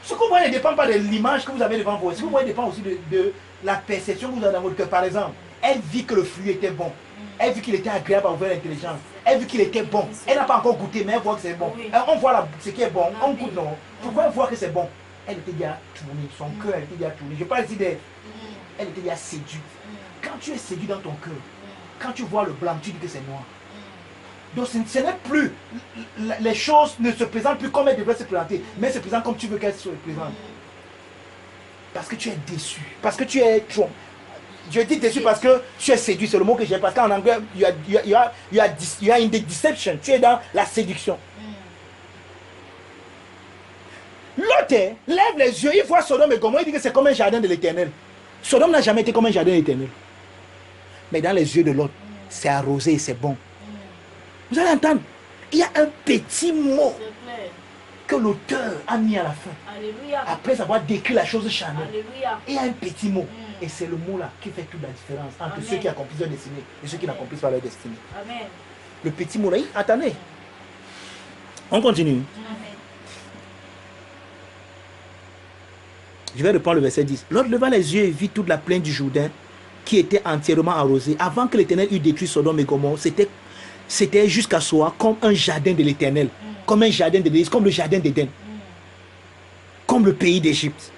Ce que vous voyez ne dépend pas de l'image que vous avez devant vous. Ce que vous voyez dépend aussi de la perception que vous avez dans votre cœur. Par exemple, elle vit que le fruit était bon. Elle vit qu'il était agréable à ouvrir l'intelligence. Elle vit qu'il était bon. Elle n'a pas encore goûté, mais elle voit que c'est bon. On voit ce qui est bon, on goûte non. Pourquoi elle voit que c'est bon? Elle était déjà tournée, son cœur était déjà tourné. Je parle ici d'elle. Elle était déjà séduite. Quand tu es séduit dans ton cœur, quand tu vois le blanc, tu dis que c'est noir. Donc ce n'est plus, les choses ne se présentent plus comme elles devraient se présenter, mais se présentent comme tu veux qu'elles se présentent. Parce que tu es déçu, parce que tu es... Je dis déçu parce que tu es séduit, c'est le mot que j'ai, parce qu'en anglais, il y a une deception, tu es dans la séduction. L'autre lève les yeux, il voit Sodome et Gomorrhe, il dit que c'est comme un jardin de l'Éternel. Sodome n'a jamais été comme un jardin de l'Éternel. Mais dans les yeux de l'autre, c'est arrosé et c'est bon. Vous allez entendre, il y a un petit mot que l'auteur a mis à la fin. Alléluia. Après avoir décrit la chose charnelle. Alléluia. Il y a un petit mot. Et c'est le mot là qui fait toute la différence entre ceux qui accomplissent leur destinée et ceux qui n'accomplissent pas leur destinée. Amen. Le petit mot là, attendez. On continue. Amen. Je vais reprendre le verset 10. L'autre leva les yeux et vit toute la plaine du Jourdain qui était entièrement arrosée. Avant que l'Éternel eût détruit Sodome et Gomorrhe, c'était jusqu'à soi comme un jardin de l'Éternel, comme un jardin de l'Église, comme le jardin d'Éden, comme le pays d'Égypte.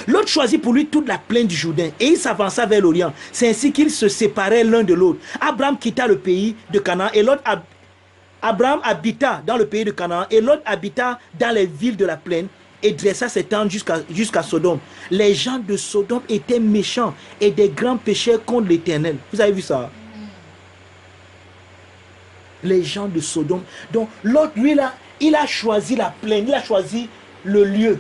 L'autre choisit pour lui toute la plaine du Jourdain et il s'avança vers l'Orient. C'est ainsi qu'ils se séparaient l'un de l'autre. Abraham quitta le pays de Canaan et l'autre Abraham habita dans le pays de Canaan et l'autre habita dans les villes de la plaine et dressa ses tentes jusqu'à Sodome. Les gens de Sodome étaient méchants et des grands pécheurs contre l'Éternel. Vous avez vu ça? Les gens de Sodome. Donc l'autre, lui là, il a choisi la plaine, il a choisi le lieu,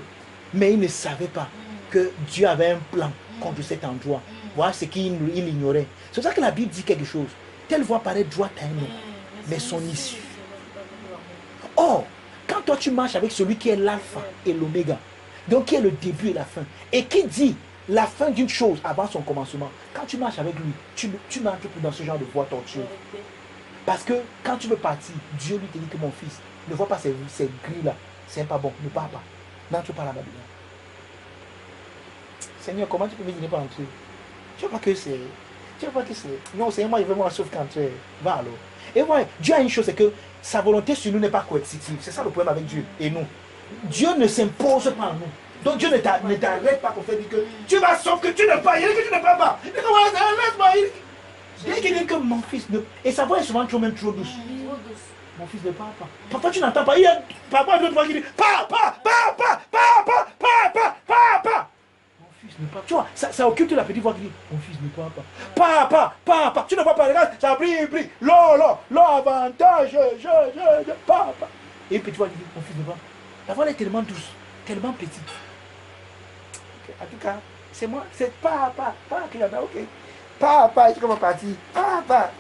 mais il ne savait pas que Dieu avait un plan contre cet endroit. Voilà ce qu'il ignorait. C'est pour ça que la Bible dit quelque chose. Telle voie paraît droite à un homme, mais son issue. Or, quand toi tu marches avec celui qui est l'alpha et l'oméga, donc qui est le début et la fin, et qui dit la fin d'une chose avant son commencement. Quand tu marches avec lui, tu n'entres plus dans ce genre de voie tortueuse. Parce que quand tu veux partir, Dieu lui te dit que mon fils, ne vois pas ces grilles-là. C'est pas bon, ne pars pas. N'entre pas là-bas dedans. Seigneur, comment tu peux me dire de ne pas entrer? Tu vois pas que c'est... Tu vois pas que c'est... Non, Seigneur, moi, il veut moi sauf quand tu es... Va alors. Et ouais, Dieu a une chose, c'est que sa volonté sur nous n'est pas coercitive. C'est ça le problème avec Dieu et nous. Dieu ne s'impose pas à nous. Donc Dieu ne t'arrête pas pour faire dire que tu vas sauf que tu ne pars. Il dit que tu ne pars pas. Il dit que laisse-moi. Dès qu'il dit que mon fils ne... Et sa voix est souvent trop douce. Mon fils ne part pas. Parfois tu n'entends pas. Il y a papa deux, trois qui dit pas. Mon fils ne part pas. Tu vois, ça occupe la petite voix qui dit mon fils ne part pas. Pas. Tu ne pars pas. Regarde, ça brille. L'eau, avantage, pas. Et une petite voix qui dit mon fils ne part pas. La voix est tellement douce, tellement petite. En tout cas, c'est moi, c'est pas qu'il y en a, ok. Pas, je commence à partir. Pas.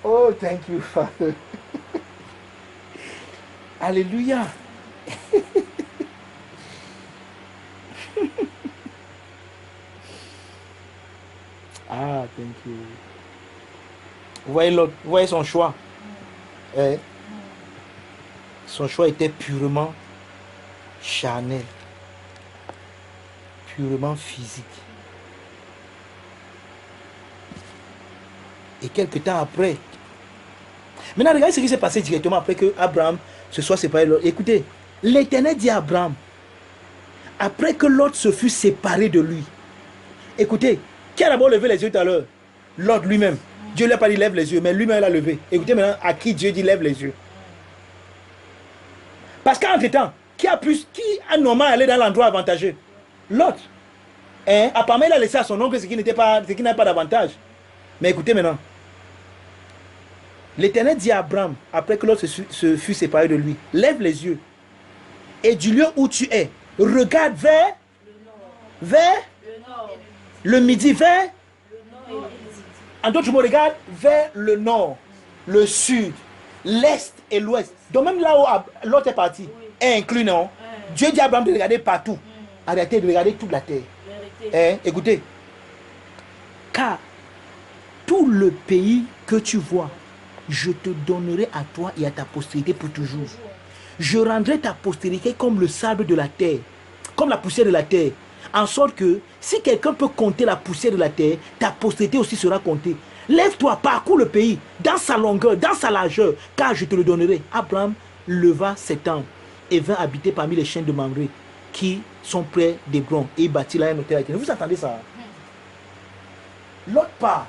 Oh, thank you, Father. Alléluia. Ah, thank you. Vous voyez l'autre, vous voyez son choix. Son choix était purement charnel, purement physique. Et quelque temps après, maintenant regardez ce qui s'est passé directement après que Abraham se soit séparé de Lot. Écoutez, l'Éternel dit à Abraham, après que Lot se fut séparé de lui, écoutez, qui a d'abord levé les yeux tout à l'heure? Lot lui-même. Dieu ne lui a pas dit lève les yeux, mais lui-même il a levé. Écoutez maintenant à qui Dieu dit lève les yeux. Parce qu'entre-temps, qui a normalement allé dans l'endroit avantageux? Lot. Apparemment, il a laissé à son oncle ce qui n'avait pas d'avantage. Mais écoutez maintenant. L'Éternel dit à Abraham, après que Lot se fut séparé de lui, lève les yeux. Et du lieu où tu es, regarde vers le midi, vers en d'autres mots, regarde vers le nord, le sud, l'est et l'ouest. Donc même là où l'autre est parti, est inclus, non? Dieu dit à Abraham de regarder partout. Arrêtez de regarder toute la terre. Écoutez. Car tout le pays que tu vois, je te donnerai à toi et à ta postérité pour toujours. Je rendrai ta postérité comme le sable de la terre, comme la poussière de la terre. En sorte que si quelqu'un peut compter la poussière de la terre, ta postérité aussi sera comptée. Lève-toi, parcours le pays, dans sa longueur, dans sa largeur, car je te le donnerai. Abraham leva ses tentes et vint habiter parmi les chênes de Mamré qui sont près d'Hébron. Et il bâtit là un hôtel. Vous entendez ça? L'autre part,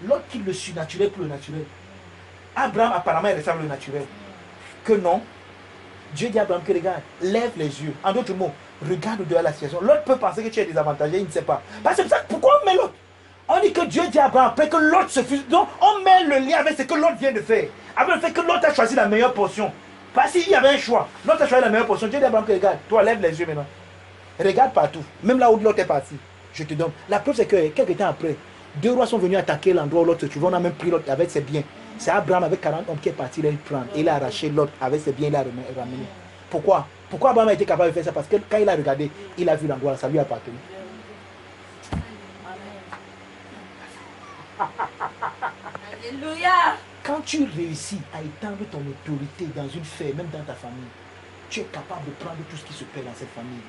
l'autre quitte le surnaturel pour le naturel. Abraham apparemment il ressemble le naturel. Que non. Dieu dit à Abraham que regarde, lève les yeux. En d'autres mots, regarde au-delà de la situation. L'autre peut penser que tu es désavantagé, il ne sait pas. Parce que c'est ça, pourquoi on met l'autre? On dit que Dieu dit à Abraham après que l'autre se fuse. Donc on met le lien avec ce que l'autre vient de faire. Avec le fait que l'autre a choisi la meilleure portion. Parce qu'il y avait un choix. L'autre a choisi la meilleure portion. Dieu dit à Abraham que regarde, toi lève les yeux maintenant. Regarde partout. Même là où l'autre est parti. Je te donne. La preuve c'est que quelques temps après, 2 rois sont venus attaquer l'endroit où l'autre se trouvait. On a même pris l'autre avec ses biens. C'est Abraham avec 40 hommes qui est parti les prendre. Et il a arraché l'autre avec ses biens, il a ramené. Pourquoi? Pourquoi Abraham a été capable de faire ça? Parce que quand il a regardé, il a vu l'endroit, ça lui appartenait. Alléluia. Quand tu réussis à étendre ton autorité dans une ferme, même dans ta famille, tu es capable de prendre tout ce qui se fait dans cette famille.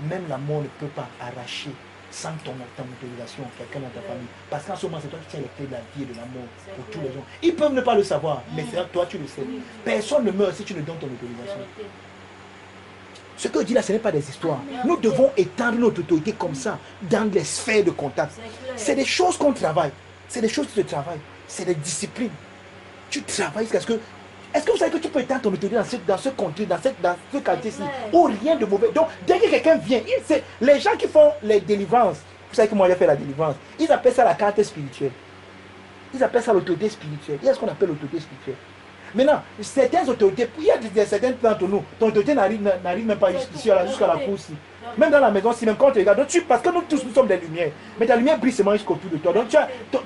Même la mort ne peut pas arracher sans ton autorisation quelqu'un dans ta famille. Parce qu'en ce moment, c'est toi qui tiens les clés de la vie et de la mort pour tous les gens. Ils peuvent ne pas le savoir, mais toi, tu le sais. Personne ne meurt si tu ne donnes ton autorisation. Ce que je dis là, ce n'est pas des histoires. Nous devons étendre notre autorité comme ça, dans les sphères de contact. C'est des choses qu'on travaille. C'est des choses qui se travaillent. C'est des disciplines. Tu travailles parce que... Est-ce que vous savez que tu peux étendre ton autorité dans ce contexte, dans ce quartier-ci, où rien de mauvais. Donc, dès que quelqu'un vient, les gens qui font les délivrances, vous savez que moi j'ai fait la délivrance, ils appellent ça la carte spirituelle. Ils appellent ça l'autorité spirituelle. Il y a ce qu'on appelle l'autorité spirituelle. Maintenant, certaines autorités, il y a certaines d'entre nous, ton autorité n'arrive même pas jusqu'à la cour ici. Même dans la maison, si même quand tu regardes, donc parce que nous tous nous sommes des lumières, mais ta lumière brille seulement jusqu'au bout de toi. Donc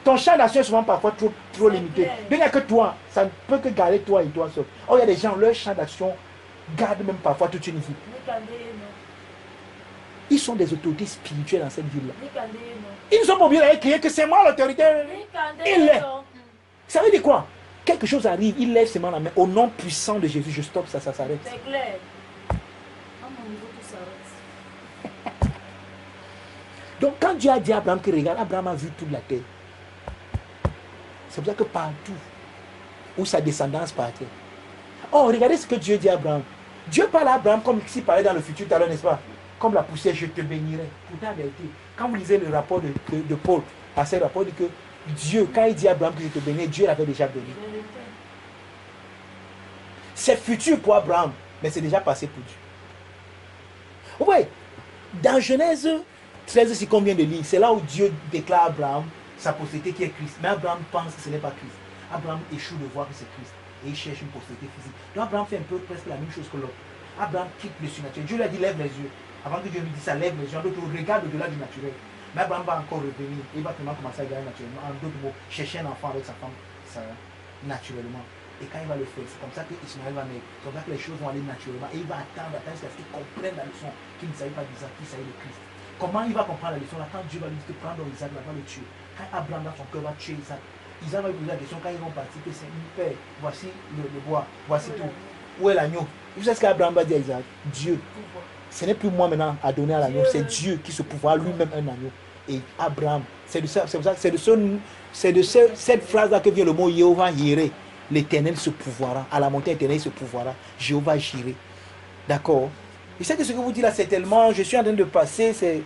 ton champ d'action est souvent parfois trop limité. Donc il n'y a que toi, ça ne peut que garder toi et toi seul. Or il y a des gens, leur champ d'action garde même parfois toute une vie. Ils sont des autorités spirituelles dans cette ville-là. Ils ne sont pas obligés de crier que c'est moi l'autorité. Il l'est. Ça veut dire quoi? Quelque chose arrive, il lève ses mains la main. Au nom puissant de Jésus, je stoppe, ça s'arrête. C'est clair. Donc quand Dieu a dit à Abraham que regarde, Abraham a vu toute la terre. C'est pour ça que partout où sa descendance partait. Oh, regardez ce que Dieu dit à Abraham. Dieu parle à Abraham comme s'il parlait dans le futur tout à l'heure, n'est-ce pas? Comme la poussière, je te bénirai. Pourtant, en vérité, quand vous lisez le rapport de Paul, à ce rapport, il dit que Dieu, quand il dit à Abraham que je te bénis, Dieu l'avait déjà béni. C'est futur pour Abraham, mais c'est déjà passé pour Dieu. Oui, dans Genèse 13, c'est combien de lignes? C'est là où Dieu déclare à Abraham sa postérité qui est Christ. Mais Abraham pense que ce n'est pas Christ. Abraham échoue de voir que c'est Christ. Et il cherche une postérité physique. Donc Abraham fait un peu presque la même chose que l'autre. Abraham quitte le surnaturel. Dieu lui a dit lève les yeux. Avant que Dieu lui dise ça, lève les yeux. L'autre regarde au-delà du naturel. Mais Abraham va encore revenir. Il va vraiment commencer à regarder naturellement. En d'autres mots, chercher un enfant avec sa femme naturellement. Et quand il va le faire, c'est comme ça que Ismaël va naître. C'est comme ça que les choses vont aller naturellement. Et il va attendre jusqu'à ce qu'il comprenne la leçon, qu'il ne savait pas d'Isaac, qu'il savait de Christ. Comment il va comprendre la leçon là? Quand Dieu va lui dire que prendre Isaac, là, va le tuer. Quand Abraham dans son cœur va tuer Isaac, Isaac va lui poser la question quand ils vont partir, que c'est une père, voici le bois, voici tout. Où est l'agneau? Vous savez ce qu'Abraham va dire à Isaac? Dieu. Ce n'est plus moi maintenant à donner à l'agneau, c'est Dieu qui se pourvoit lui-même un agneau. Et Abraham, c'est de cette phrase-là que vient le mot Jéhovah Jireh. L'Éternel se pourvoira. À la montagne éternelle, il se pourvoira. Jéhovah Jireh. D'accord? Je sais que ce que vous dites là, c'est tellement... Je suis en train de passer, c'est...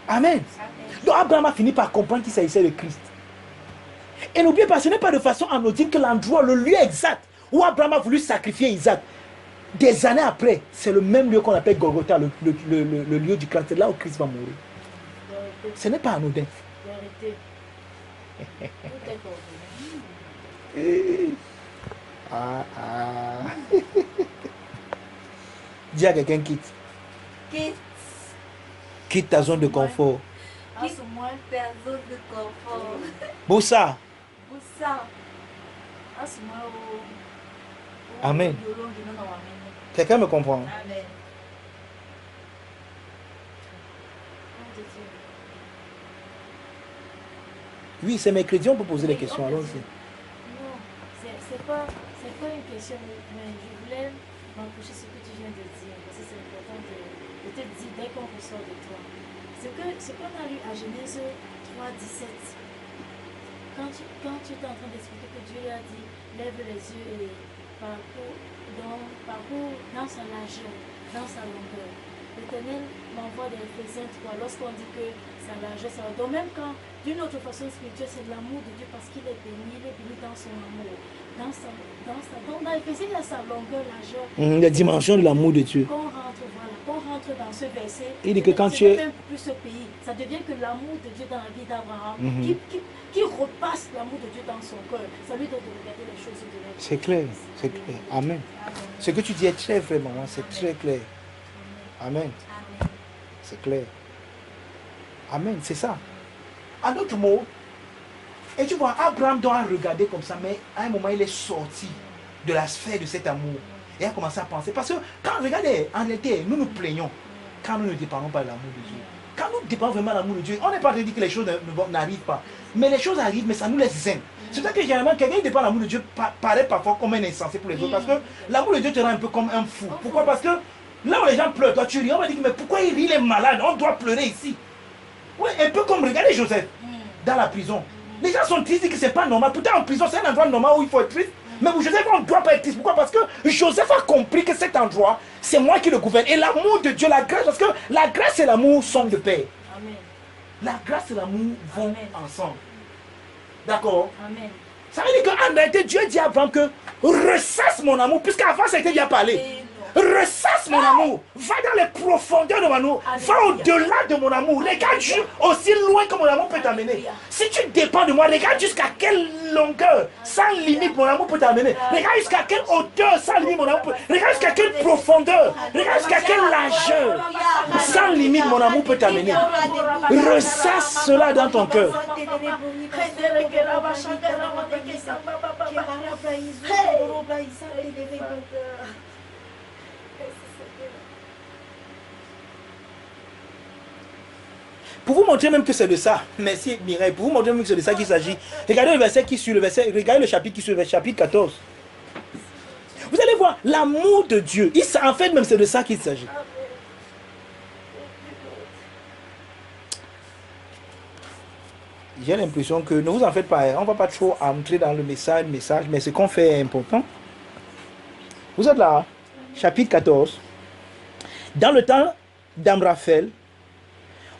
Amen. Donc Abraham a fini par comprendre qu'il s'agissait de Christ. Et n'oubliez pas, ce n'est pas de façon anodine que l'endroit, le lieu exact où Abraham a voulu sacrifier Isaac, des années après, c'est le même lieu qu'on appelle Golgotha, le lieu du Christ. C'est là où Christ va mourir. Ce n'est pas anodin. Dis à quelqu'un quitte. Quitte ta zone de confort. Quitte-moi ta zone de confort. Boussa. Amen. Quelqu'un me comprend? Amen. Oui, c'est mercredi, on peut poser des questions. Allons-y. Non, c'est pas une question, mais je voulais m'approcher ce que tu viens de dire, parce que c'est important de te dire dès qu'on ressort de toi. Ce qu'on a lu à Genèse 3, 17, quand tu es en train d'expliquer que Dieu a dit, lève les yeux et parcours dans sa largeur, dans sa longueur. L'Éternel m'envoie des Éphésiens 3 lorsqu'on dit que sa largeur, ça va. Donc même quand, d'une autre façon spirituelle, c'est de l'amour de Dieu parce qu'il est béni dans son amour. Donc dans Éphésiens, il y a sa longueur, largeur. La dimension de l'amour de Dieu. Qu'on rentre dans ce verset. Il dit que quand tu es... même plus ce pays, ça devient que l'amour de Dieu dans la vie d'Abraham, qui repasse l'amour de Dieu dans son cœur. Ça lui donne de regarder les choses de la vie. C'est clair, c'est clair. Amen. Ce que tu dis est très vrai, maman, c'est très clair. Amen. C'est clair. Amen, c'est ça. En d'autres mots, et tu vois, Abraham doit regarder comme ça, mais à un moment, il est sorti de la sphère de cet amour. Et a commencé à penser. Parce que, quand, regardez, en réalité, nous nous plaignons quand nous ne dépendons pas de l'amour de Dieu. Quand nous dépendons vraiment de l'amour de Dieu, on n'est pas en train de dire que les choses n'arrivent pas. Mais les choses arrivent, mais ça nous laisse zen. C'est ça que généralement, quelqu'un qui dépend de l'amour de Dieu paraît parfois comme un insensé pour les autres. Parce que l'amour de Dieu te rend un peu comme un fou. Pourquoi? Parce que là où les gens pleurent, toi tu ris, on va dire, mais pourquoi il rit, il est malade, on doit pleurer ici. Oui, un peu comme, regardez Joseph, dans la prison. Les gens sont tristes, ils disent que c'est pas normal. Pourtant en prison, c'est un endroit normal où il faut être triste. Mais pour Joseph, on ne doit pas être triste. Pourquoi? Parce que Joseph a compris que cet endroit, c'est moi qui le gouverne. Et l'amour de Dieu, la grâce, parce que la grâce et l'amour sont de pair. Amen. La grâce et l'amour vont ensemble. D'accord? Amen. Ça veut dire qu'en réalité, Dieu dit à Abraham que ressasse mon amour, puisqu'avant, ça a été bien parlé. Ressasse mon amour. Va dans les profondeurs de mon amour. Va au-delà de mon amour. Regarde aussi loin que mon amour peut t'amener. Si tu dépends de moi, regarde jusqu'à quelle longueur, sans limite, mon amour peut t'amener. Regarde jusqu'à quelle hauteur, sans limite, mon amour peut. Regarde jusqu'à quelle profondeur. Regarde jusqu'à quelle largeur, sans limite, mon amour peut t'amener. Ressasse cela dans ton cœur. Pour vous montrer même que c'est de ça, merci Mireille, pour vous montrer même que c'est de ça qu'il s'agit, regardez le verset qui suit, regardez le chapitre qui suit, le chapitre 14. Vous allez voir l'amour de Dieu. En fait, même c'est de ça qu'il s'agit. J'ai l'impression que, ne vous en faites pas, on ne va pas trop entrer dans le message, mais ce qu'on fait est important. Vous êtes là, chapitre 14. Dans le temps d'Amraphel,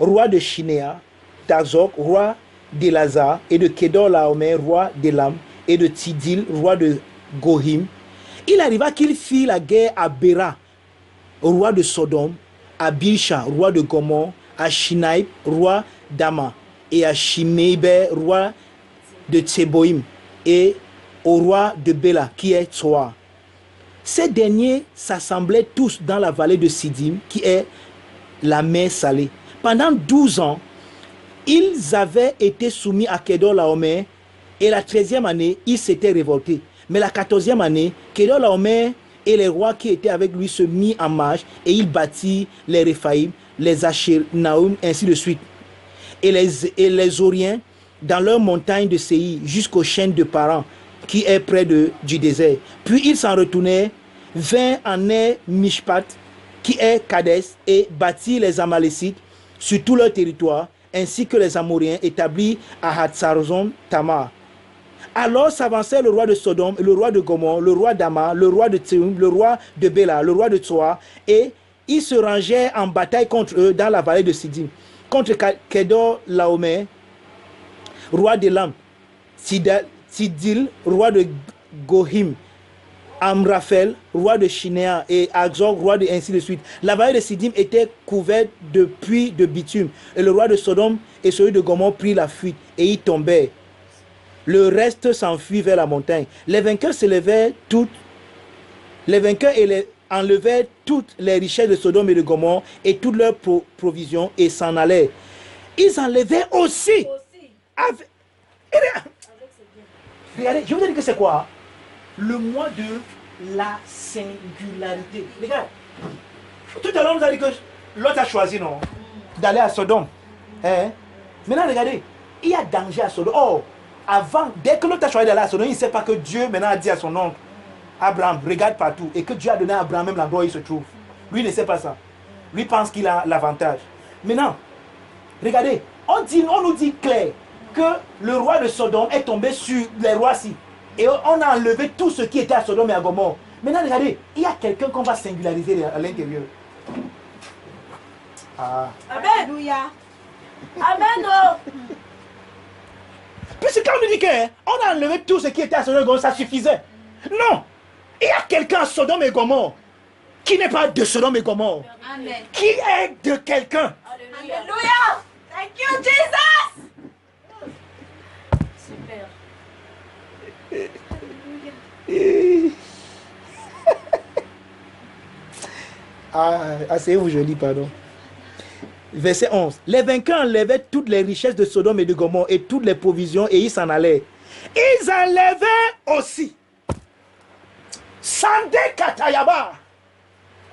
roi de Shinéa, d'Azok, roi d'Elazar, et de Kedor Laomer, roi d'Elam, et de Tidil, roi de Gohim, il arriva qu'il fit la guerre à Béra, roi de Sodome, à Bilsha, roi de Gomor, à Shinaïb, roi d'Ama, et à Shimeiber, roi de Tseboïm, et au roi de Béla, qui est Tsoa. Ces derniers s'assemblaient tous dans la vallée de Sidim, qui est la mer salée. Pendant 12 ans, ils avaient été soumis à Kedor Laomer, et la 13e année, ils s'étaient révoltés. Mais la 14e année, Kedor Laomer et les rois qui étaient avec lui se mirent en marche, et ils bâtirent les Réphaïm, les Asher-Naoum, ainsi de suite. Et les Oriens dans leur montagne de Séir jusqu'aux chaînes de Paran, qui est près du désert. Puis ils s'en retournèrent, vinrent en Mishpat, qui est Kadès, et bâtirent les Amalécites sur tout leur territoire, ainsi que les Amoriens établis à Hatzarzon Tamar. Alors s'avançait le roi de Sodome, le roi de Gomor, le roi d'Ama, le roi de Tseum, le roi de Béla, le roi de Tsoa, et ils se rangeaient en bataille contre eux dans la vallée de Sidim, contre Kedor Laomer, roi d'Elam, Tidil, roi de Gohim, Amraphel, roi de Shinéa, et Azor, roi de ainsi de suite. La vallée de Sidim était couverte de puits de bitume, et le roi de Sodome et celui de Gomor prit la fuite, et ils tombaient. Le reste s'enfuit vers la montagne. Les vainqueurs enlevèrent toutes les richesses de Sodome et de Gomorrhe et toutes leurs provisions et s'en allaient. Ils enlevaient aussi. Regardez, je vous ai dit que c'est quoi? Le mois de la singularité. Regarde, tout à l'heure on nous a dit que l'autre a choisi, non, d'aller à Sodome. Maintenant, regardez, il y a danger à Sodome. Oh, avant, dès que l'autre a choisi d'aller à Sodome, il ne sait pas que Dieu maintenant a dit à son oncle Abraham, regarde partout, et que Dieu a donné à Abraham même l'endroit où il se trouve. Lui ne sait pas ça. Lui pense qu'il a l'avantage. Maintenant, regardez, on nous dit clair que le roi de Sodome est tombé sur les rois-ci. Et on a enlevé tout ce qui était à Sodome et à Gomorrhe. Maintenant, regardez, il y a quelqu'un qu'on va singulariser à l'intérieur. Ah. Alléluia. Amen. Puisque quand on nous dit qu'on a enlevé tout ce qui était à Sodome et Gomorrhe, ça suffisait. Non. Il y a quelqu'un à Sodome et Gomorrhe qui n'est pas de Sodome et Gomorrhe. Amen. Qui est de quelqu'un. Alléluia. Thank you, Jesus. Super. Asseyez-vous, je lis, pardon. Verset 11. Les vainqueurs enlevaient toutes les richesses de Sodome et de Gomorrhe et toutes les provisions et ils s'en allaient. Ils enlevaient aussi Sande Katayaba,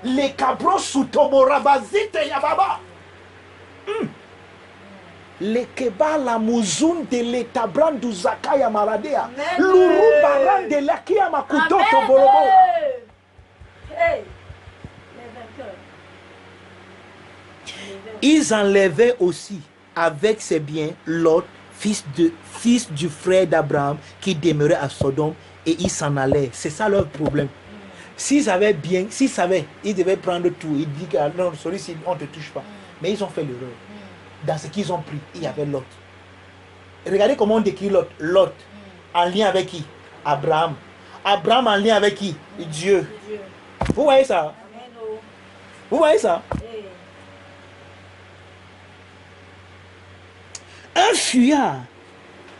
les cabros Sutomorabazite Yababa, les Keba la Mouzoun de l'Etabran du Zakaya Maradea, l'Uru Baran de l'Akia Makuto Toborobo. Ils enlevaient aussi avec ses biens Lot, fils du frère d'Abraham, qui demeurait à Sodome, et ils s'en allaient. C'est ça leur problème. S'ils avaient bien, s'ils savaient, ils devaient prendre tout. Ils disent que non, celui-ci, on ne te touche pas. Mais ils ont fait l'erreur. Dans ce qu'ils ont pris, il y avait Lot. Regardez comment on décrit Lot. Lot, en lien avec qui? Abraham. Abraham en lien avec qui? Dieu. Vous voyez ça? Vous voyez ça? Un fuyard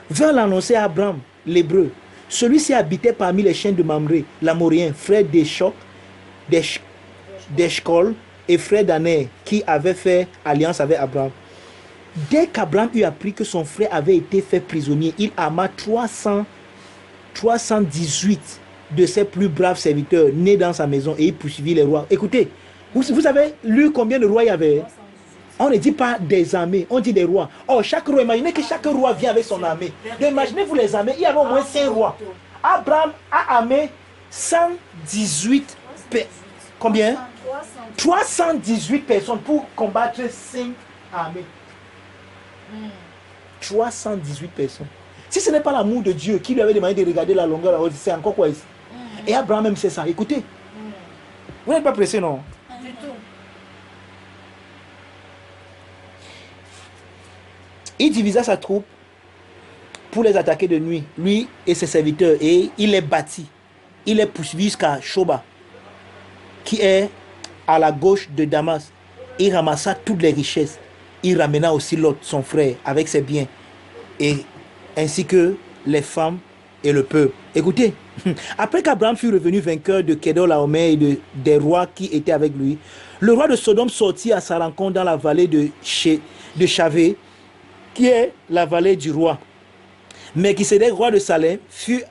vint l'annoncer à Abraham, l'hébreu. Celui-ci habitait parmi les chiens de Mamré, l'Amorien, frère d'Eshcol et frère d'Aner, qui avait fait alliance avec Abraham. Dès qu'Abraham eut appris que son frère avait été fait prisonnier, il arma 318 de ses plus braves serviteurs nés dans sa maison et il poursuivit les rois. Écoutez, vous avez lu combien de rois il y avait? On ne dit pas des armées, on dit des rois. Oh, chaque roi, imaginez que chaque roi vient avec son armée. Donc, imaginez-vous les armées, il y avait au moins 5 rois. Abraham a armé 118 combien? 318 personnes pour combattre 5 armées. 318 personnes. Si ce n'est pas l'amour de Dieu qui lui avait demandé de regarder la longueur, c'est encore quoi ici? Et Abraham même sait ça. Écoutez, vous n'êtes pas pressé, non? Du tout. Il divisa sa troupe pour les attaquer de nuit, lui et ses serviteurs, et il les battit. Il les poursuivit jusqu'à Shoba, qui est à la gauche de Damas. Il ramassa toutes les richesses. Il ramena aussi Lot, son frère, avec ses biens, et ainsi que les femmes et le peuple. Écoutez, après qu'Abraham fut revenu vainqueur de Kedorlaomer et des rois qui étaient avec lui, le roi de Sodome sortit à sa rencontre dans la vallée de Chavé, qui est la vallée du roi. Mais Melchisédek, roi de Salem, fut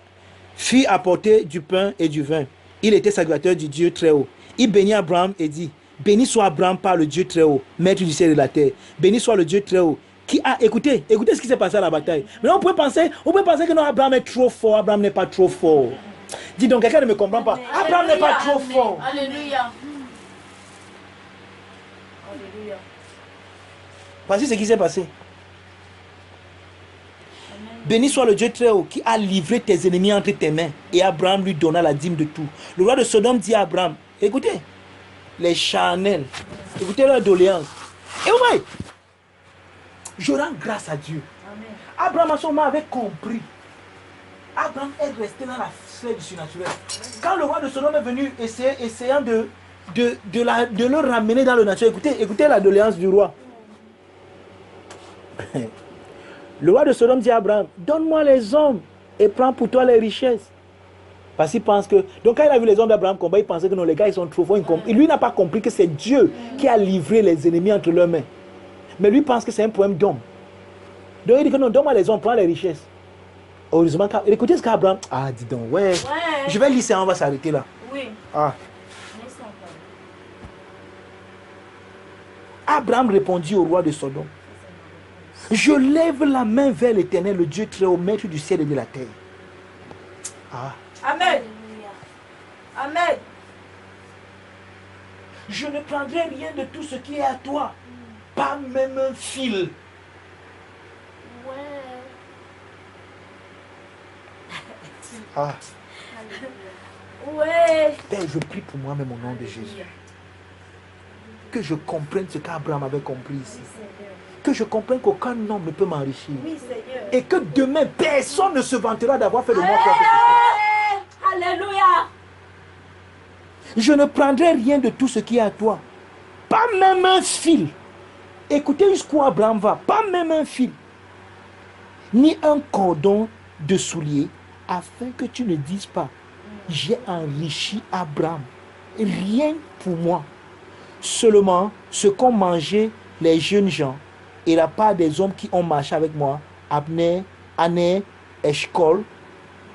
apporter du pain et du vin. Il était sacrificateur du Dieu très haut. Il bénit Abraham et dit, béni soit Abraham par le Dieu très haut, maître du ciel et de la terre. Béni soit le Dieu très haut, qui a écouté ce qui s'est passé à la bataille. Mais on peut penser que non, Abraham est trop fort. Abraham n'est pas trop fort. Dis donc, quelqu'un ne me comprend pas. Abraham n'est pas trop fort. Alléluia. Alléluia. Voici ce qui s'est passé. Béni soit le Dieu très haut qui a livré tes ennemis entre tes mains. Et Abraham lui donna la dîme de tout. Le roi de Sodome dit à Abraham, écoutez, les charnels, écoutez leur doléance. Et vous voyez, je rends grâce à Dieu. Amen. Abraham à son moment avait compris. Abraham est resté dans la sphère du surnaturel. Quand le roi de Sodome est venu essayant de le ramener dans le naturel, écoutez la doléance du roi. Le roi de Sodome dit à Abraham, donne-moi les hommes et prends pour toi les richesses. Parce qu'il pense que... Donc quand il a vu les hommes d'Abraham combattre, il pensait que non, les gars ils sont trop forts. Et lui n'a pas compris que c'est Dieu qui a livré les ennemis entre leurs mains. Mais lui pense que c'est un problème d'homme. Donc il dit que non, donne-moi les hommes, prends les richesses. Heureusement, écoutez ce qu'Abraham... Ah, dis donc, ouais. Je vais lire ça, on va s'arrêter là. Oui. Ah. Abraham répondit au roi de Sodome. Je lève la main vers l'Éternel, le Dieu très haut, maître du ciel et de la terre. Ah. Amen. Amen. Je ne prendrai rien de tout ce qui est à toi, pas même un fil. Ah. Ouais. Père, je prie pour moi-même au nom de Jésus. Que je comprenne ce qu'Abraham avait compris ici. Que je comprenne qu'aucun homme ne peut m'enrichir. Oui, Seigneur. Et que demain, personne ne se vantera d'avoir fait de moi quoi que ce soit. Alléluia. Je ne prendrai rien de tout ce qui est à toi. Pas même un fil. Écoutez jusqu'où Abraham va. Pas même un fil. Ni un cordon de soulier. Afin que tu ne dises pas, j'ai enrichi Abraham. Rien pour moi. Seulement ce qu'ont mangé les jeunes gens et la part des hommes qui ont marché avec moi, Abner, Aner, Eshcol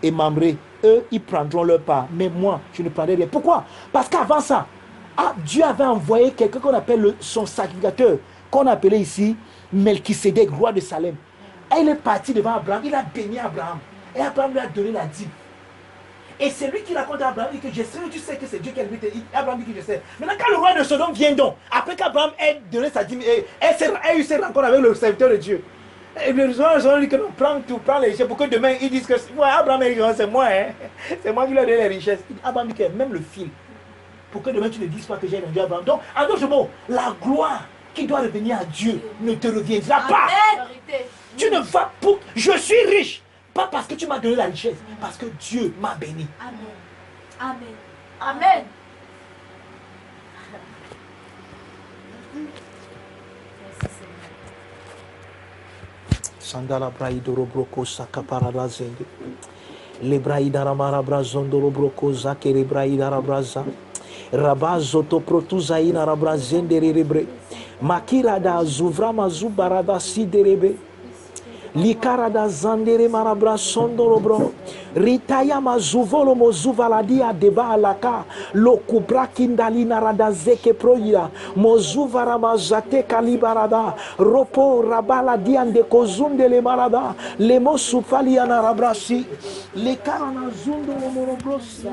et Mamré. Eux, ils prendront leur part. Mais moi, je ne prendrai rien. Pourquoi? Parce qu'avant ça, Dieu avait envoyé quelqu'un qu'on appelle son sacrificateur, qu'on appelait ici Melchisédek, roi de Salem. Et il est parti devant Abraham, il a béni Abraham. Et Abraham lui a donné la dîme. Et c'est lui qui raconte à Abraham, il dit que je sais, tu sais que c'est Dieu qui a invité. Abraham dit que je sais. Maintenant, quand le roi de Sodome vient donc, après qu'Abraham ait donné sa dîme, et eu ses rencontres avec le serviteur de Dieu, et le roi de Sodome dit que non, prends les richesses, pour que demain ils disent que ouais, Abraham est riche, c'est moi, hein. C'est moi qui lui ai donné les richesses. Abraham dit que même le fil, pour que demain tu ne dises pas que j'ai rendu Abraham. Donc, en d'autres mots, la gloire qui doit revenir à Dieu ne te reviendra pas. Tu ne vas pas. Je suis riche. Pas parce que tu m'as donné la richesse, parce que Dieu m'a béni. Amen. Amen. Amen. Sandala braidoro broko sakaparada zende. Le braidara marabra zondoro broko zakere braidara braza. Rabazo to protuza ina rabra zende rebre. Makira da zuvrama zubarada siderebe. Likarada zandere marabra sondoro bro. Ritaya mazuvolo mozuvaladia deba alaka. Lokubra kindalina rada zeke proya. Mozuvara mazate kalibarada. Ropo rabala diande kozundele marada. Lemo sufali anarabrasi. Lekarana zundoro morobrosi.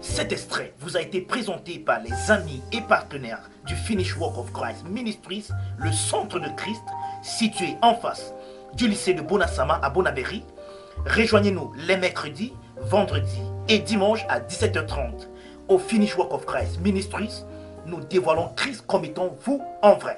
Cet extrait vous a été présenté par les amis et partenaires du Finish Work of Christ Ministries, le centre de Christ situé en face du lycée de Bonasama à Bonabéry. Rejoignez-nous les mercredis, vendredis et dimanches à 17h30 au Finish Work of Christ Ministries. Nous dévoilons Christ comme étant vous en vrai.